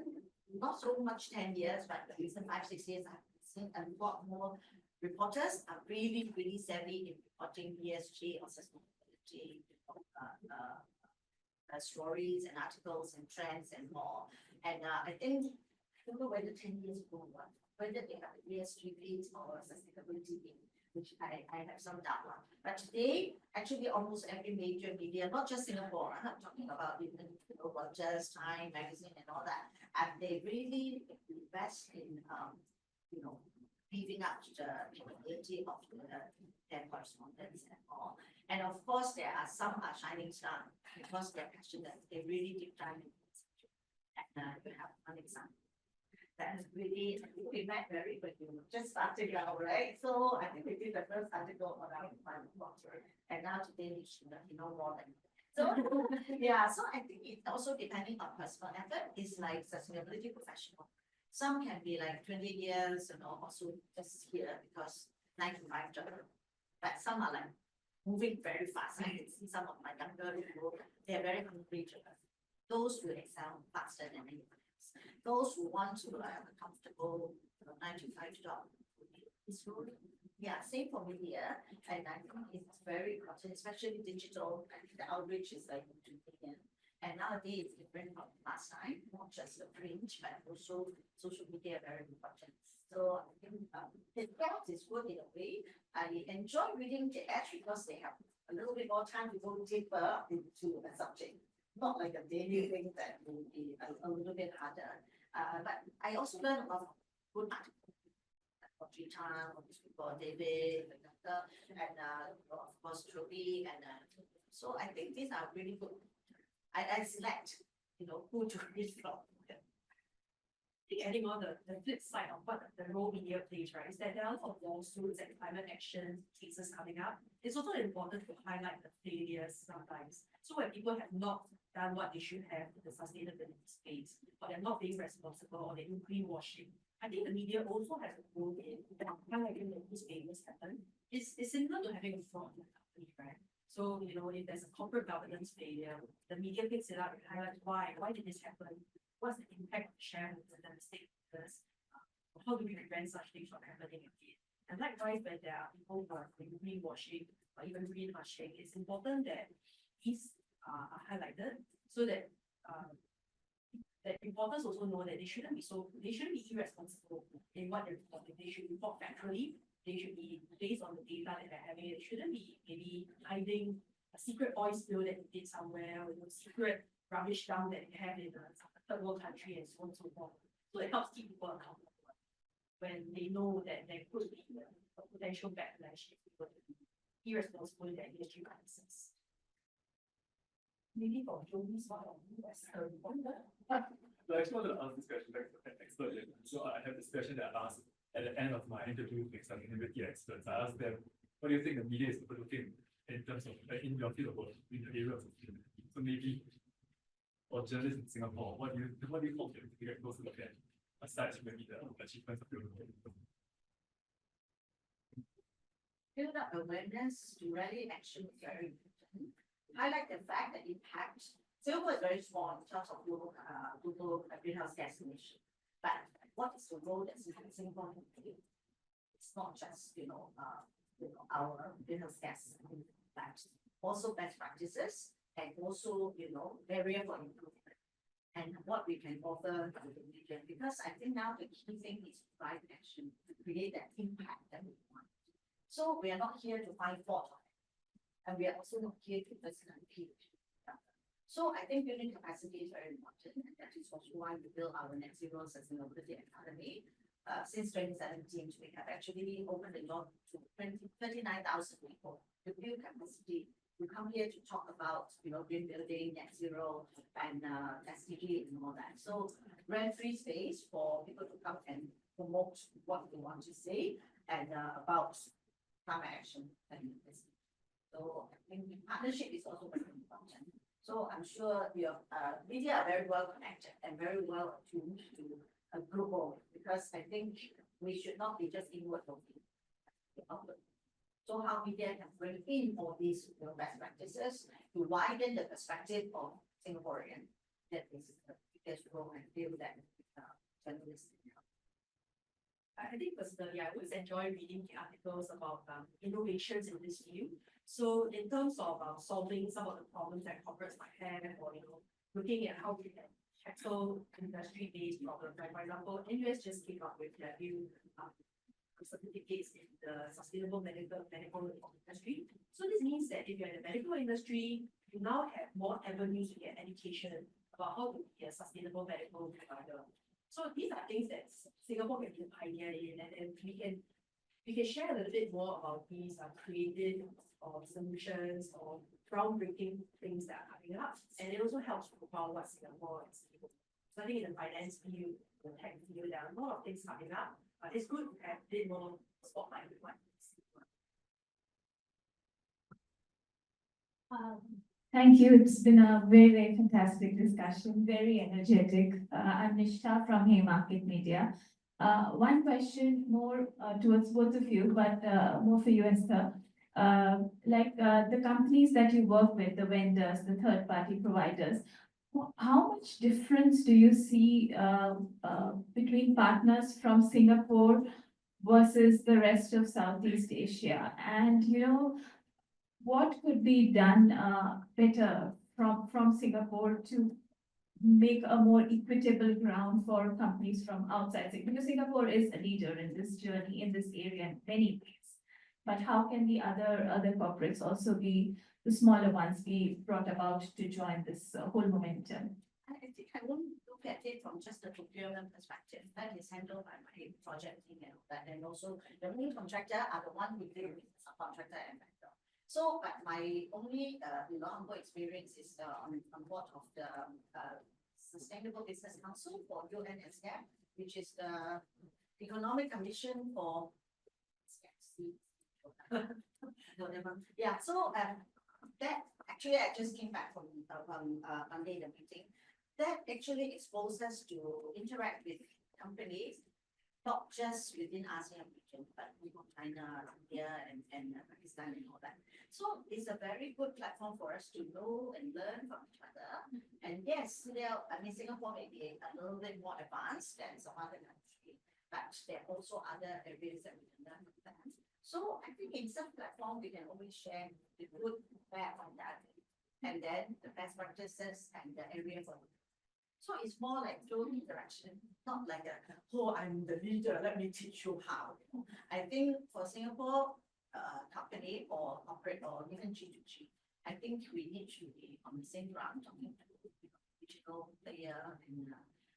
not so much 10 years, but the recent 5-6 years, I've seen a lot more reporters are really, really savvy in reporting ESG or sustainability stories and articles and trends and more. And I think, I don't know whether 10 years ago, whether they have an ESG page or a sustainability page, which I have some doubt on. But today, actually almost every major media, not just Singapore, I'm not talking about even Reuters, Time Magazine and all that, and they really invest in beefing up the capability of their correspondence and all. And of course, there are some shining stars because they're passionate. They really deep dive in the subject. And you have one example. That is really, I think we met very when you just starting out, right? So I think we did the first article on our climate water, and now today we should know more than that. So yeah, so I think it's also depending on personal effort. It's like sustainability professional. Some can be like 20 years, also just here because 9 to 5 job. But some are like moving very fast. I can see some of my younger people, they're very hungry to learn. Those who excel faster than anyone else. Those who want to have a comfortable 9 to 5 job. Yeah, same for media. And I think it's very important, especially digital. I think the outreach is like 2 million. And nowadays it's different from last time, not just the print, but also social media very important. So I think the text is good in a way. I enjoy reading the ads because they have a little bit more time to go deeper into a subject. Not like a daily thing that will be a little bit harder. But I also learn a lot of good articles. Audrey Tan, David, and of course Jovi, and so I think these are really good. I select, who to read from. Adding on the flip side of what the role media plays, right, is that there are a lot of lawsuits and climate action cases coming up. It's also important to highlight the failures sometimes. So when people have not done what they should have in the sustainability space, or they're not being responsible, or they're greenwashing, I think the media also has a role in highlighting that these failures happen. It's similar to having a fraud in a company, right? So, if there's a corporate governance failure, the media picks it up and highlights why did this happen? What's the impact of shareholders and the stakeholders? How do we prevent such things from happening again? And likewise, when there are people who are greenwashing or even greenwashing, it's important that these are highlighted so that that reporters also know that they shouldn't be irresponsible in what they're reporting. They should report factually. They should be based on the data that they're having. It shouldn't be maybe hiding a secret oil spill that they did somewhere, or a secret rubbish dump that they have in a third world country and so on and so forth. So it helps keep people accountable when they know that there could be a potential backlash if people to be irresponsible in their ESG practices. Maybe for Jovi's one of you as a wonder. So I actually wanted to ask this question back to the expert. So I have this question that I asked at the end of my interview with sustainability experts. I asked them, what do you think the media is overlooking in terms of in your field of work, in the area of sustainability? So maybe for journalists in Singapore, what do you hope that we get closer to look at, aside from maybe the achievements of your work? Build up awareness to rally action is very important. Highlight the fact that impact. Singapore is very small in terms of global greenhouse gas emission. But what is the role that Singapore can play? It's not just our greenhouse gas impact, also best practices and also area for improvement and what we can offer to the region. Because I think now the key thing is to drive action to create that impact that we want. So we are not here to find fault, and we are also not here to personally. So I think building capacity is very important, and that is also why we built our Net Zero Sustainability Academy. Since 2017, we have actually opened the door to 39,000 people to build capacity. We come here to talk about green building, net zero, and SDG and all that. So rent-free space for people to come and promote what they want to say. and about climate action and this. So I think partnership is also very important. So I'm sure your media are very well connected and very well attuned to a global, because I think we should not be just inward looking. So how media can bring in all these best practices to widen the perspective of Singaporean. That is the biggest role I feel that journalists. I think personally, I always enjoy reading the articles about innovations in this field. So in terms of solving some of the problems that corporates might have, or looking at how we can tackle industry-based problems. Like for example, NUS just came up with their new certificates in the sustainable medical industry. So this means that if you're in the medical industry, you now have more avenues to get education about how to be a sustainable medical provider. So these are things that Singapore can be a pioneer in, and we can share a little bit more about these creative or solutions or groundbreaking things that are coming up, and it also helps profile what Singapore is. So I think in the finance field, the tech field, there are a lot of things coming up, but it's good to have a bit more spotlight with what Thank you. It's been a very, very fantastic discussion, very energetic. I'm Nishta from Haymarket Media. One question more towards both of you, but more for you, Esther. The companies that you work with, the vendors, the third-party providers, how much difference do you see between partners from Singapore versus the rest of Southeast Asia? And, what could be done better from Singapore to make a more equitable ground for companies from outside? Because Singapore is a leader in this journey, in this area in many ways. But how can the other corporates also be, the smaller ones, be brought about to join this whole momentum? I think I won't look at it from just the procurement perspective. That is handled by my project team and that, and also the main contractor are the one who deal with the subcontractor and vendor. So, but my only humble experience is on board of the Sustainable Business Council for UNSCAP, which is the Economic Commission for yeah. So that actually I just came back from Monday the meeting. That actually exposes us to interact with companies, not just within ASEAN region, but China, India, and Pakistan and all that. So it's a very good platform for us to know and learn from each other. And yes, Singapore may be a little bit more advanced than some other countries, but there are also other areas that we can learn from them. So I think in some platform we can always share the good, bad on that, and then the best practices and the area for. So it's more like flow interaction, not like I'm the leader, let me teach you how. I think for Singapore company or corporate or even G2G, I think we need to be on the same ground talking to digital player.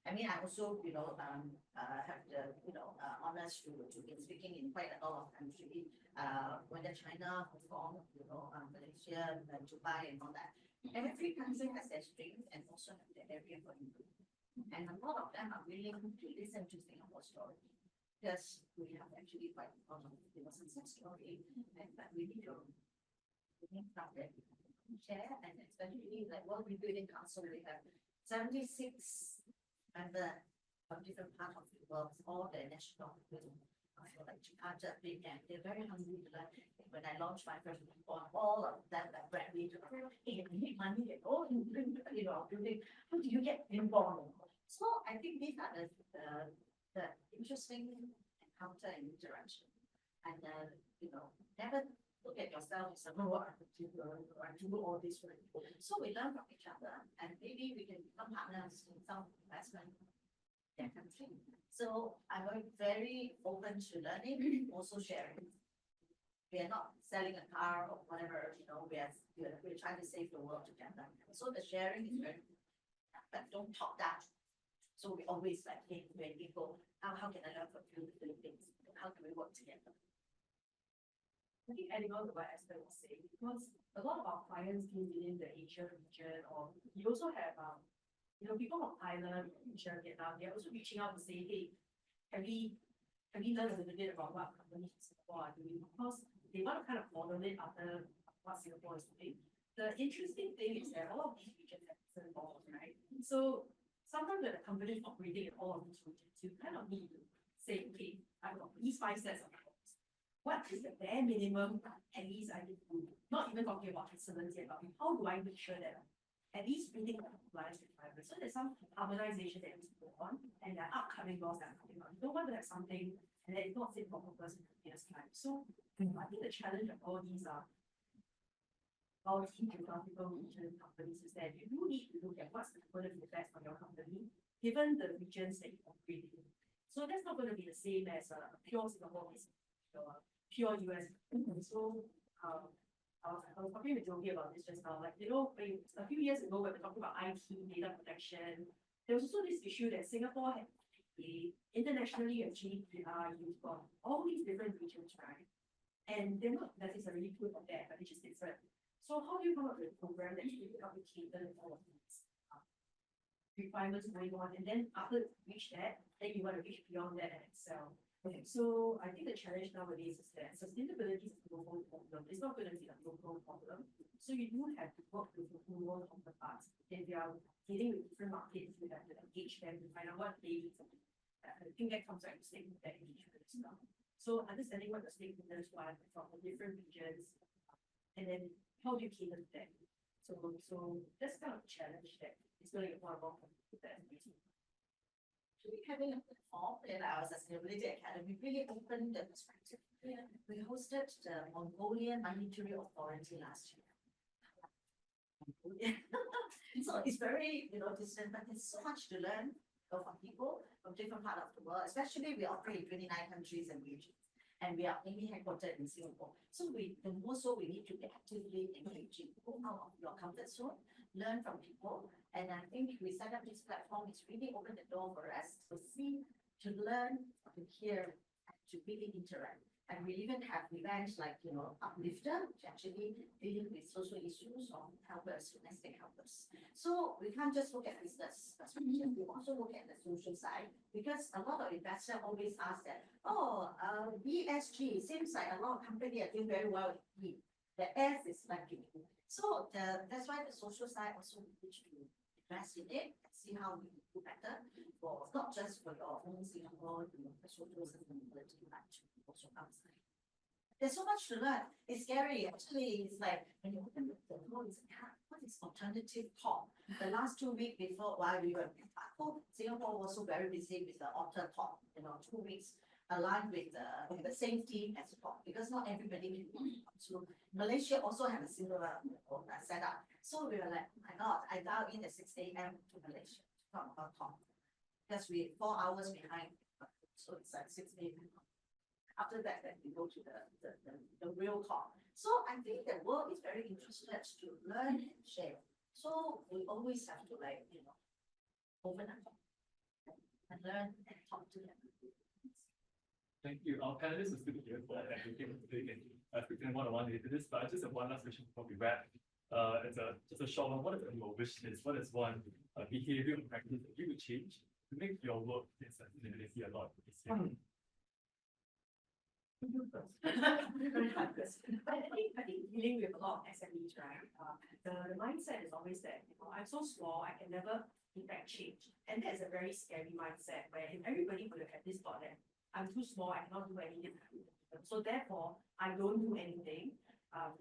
And I also have the honors to be speaking in quite a lot of countries, whether China, Hong Kong, Malaysia, Dubai, and all that. Every country has their strength and also have their area for improvement. And a lot of them are willing to listen to Singapore story, because we have actually quite a lot of success story, but we need to share, and especially like what we do in council, we have 76 members from different parts of the world, all the national like Jakarta, big, and they're very hungry to learn. When I launched my first report, all of them like Bradley to hey, we need money, and building, how do you get involved? So I think these are the interesting encounter and interaction. And never look at yourself as someone who do all this work. So we learn from each other, and maybe we can become partners in some investment. So I'm very open to learning, also sharing. We are not selling a car or whatever, we're trying to save the world together. So the sharing is very important, but don't talk that. So we always like, hey, when people, how can I learn from you the Philippines? How can we work together? I think adding on to what Esther was saying, because a lot of our clients live within the Asia region, or you also have people from Thailand, Malaysia, Vietnam, they're also reaching out to say, hey, can we we learn a little bit about what companies in Singapore are doing. Of course, they want to kind of model it after what Singapore is doing. The interesting thing is that all of these regions have different laws, right? So sometimes when a company is operating in all of these regions, you kind of need to say, okay, I've got these 5 sets of laws. What is the bare minimum at least I need to do? Not even talking about excellence yet, but how do I make sure that at least meeting the compliance requirements? So there's some harmonization that needs to go on, and there are upcoming laws that are coming on. You don't want to have something and then it's not fit for purpose in 2 years' time. So I think the challenge of all these are multi-geographical region companies is that you do need to look at what's going to be best for your company, given the regions that you operate in. So that's not going to be the same as a pure Singapore business, pure US. So I was talking with Jovi about this just now. Like, you know, a few years ago, when we were talking about IT, data protection, there was also this issue that Singapore had internationally achieved you've got all these different regions, right? And they're not necessarily good or bad, but they're just different. So how do you come up with a program that you help to cater to all of these requirements going on? And then after you reach that, then you want to reach beyond that and excel. Okay, so I think the challenge nowadays is that sustainability is a global problem. It's not going to be a local problem. So you do have to work with the global counterparts. If you are dealing with different markets, you have to engage them to find out what they need. I think that comes out to stakeholder engagement as well. So understanding what the stakeholders want from the different regions, and then how do you cater to them? So that's kind of a challenge that is going to get more and more complicated. To be having a platform in our Sustainability Academy really opened the perspective. Yeah. We hosted the Mongolian Monetary Authority last year. So it's very, distant, but there's so much to learn from people from different parts of the world, especially we operate in 29 countries and regions, and we are mainly headquartered in Singapore. So the more so we need to be actively engaging, go out of your comfort zone, learn from people. And I think we set up this platform, it's really opened the door for us to see, to learn, to hear, and to really interact. And we even have events like, Uplifter, which actually dealing with social issues of helpers, domestic helpers. So we can't just look at business, we also look at the social side, because a lot of investors always ask that, ESG, seems like a lot of companies are doing very well in E. The S is lacking. So that's why the social side also needs to invest in it and see how we can do better for not just for your own Singapore, the social sustainability, but also outside. There's so much to learn. It's scary. Actually, it's like when you open the door, it's like, what is alternative talk? The last 2 weeks before, while we were in Singapore was also very busy with the Otter talk, 2 weeks aligned with the same team as talk, because not everybody can come. So Malaysia also have a similar setup. So we were like, oh my God, I dialed in at 6 a.m. to Malaysia to talk about talk. Because we're 4 hours behind. So it's like 6 a.m. After that, then we go to the real talk. So I think the world is very interested to learn and share. So we always have to open up and learn and talk to them. Thank you. Our panelists are still here for everything today, and speak to them one-on-one later this, but I just have one last question before we wrap. It's just a short one. What is on your wish list? What is one behavior or practice that you would change to make your work in sustainability a lot easier? I think dealing with a lot of SMEs, right? The mindset is always that I'm so small, I can never impact change, and that's a very scary mindset. Where if everybody would have had this thought that I'm too small, I cannot do anything, so therefore I don't do anything. I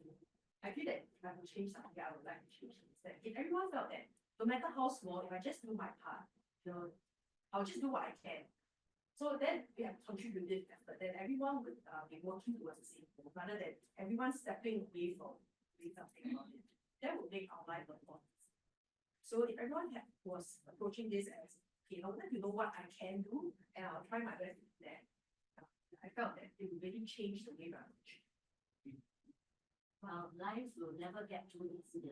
feel that if I could change something, I would like to change is that if everyone felt that no matter how small, if I just do my part, I'll just do what I can. So then we have contributed effort, then everyone would be working towards the same goal, rather than everyone stepping away from doing something about it. That would make our life a lot easier. So if everyone was approaching this as, okay, I would like to know what I can do, and I'll try my best to do that, I felt that it would really change the way we approach. Well, life will never get too easy.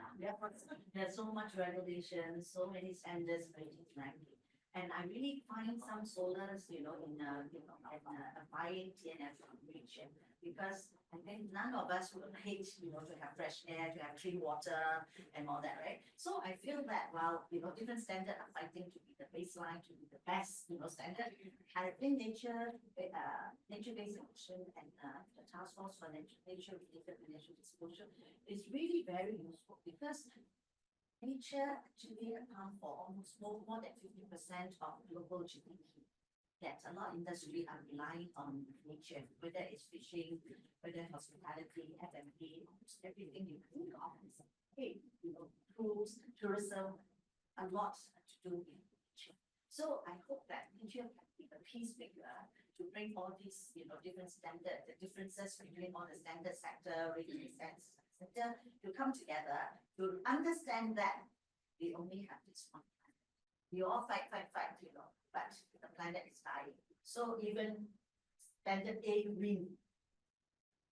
There's so much regulation, so many standards, ratings, ranking. And I really find some solace, in buying TNF from region, because I think none of us would hate, to have fresh air, to have clean water and all that, right? So I feel that while, different standards are fighting to be the baseline, to be the best, standard, I think nature-based solution and the task force for nature-related financial disclosure is really very useful, because nature actually accounts for almost more than 50% of global GDP. That a lot of industry are relying on nature, whether it's fishing, whether hospitality, F&B, almost everything you think of is cruise, tourism, a lot to do with nature. So I hope that nature can be a peacemaker to bring all these, different standards, the differences between all the standard sector, regulatory sector to come together to understand that we only have this one planet. We all fight, but the planet is dying. So even standard A win,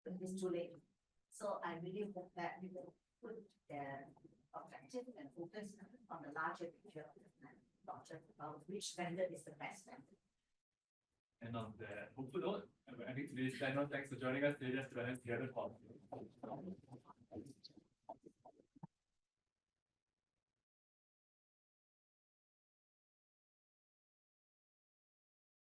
but it's too late. So I really hope that we will put the objective and focus on the larger picture of the planet, not just about which standard is the best standard. And on that hopeful note, I think today's panel, thanks for joining us today. Let's together for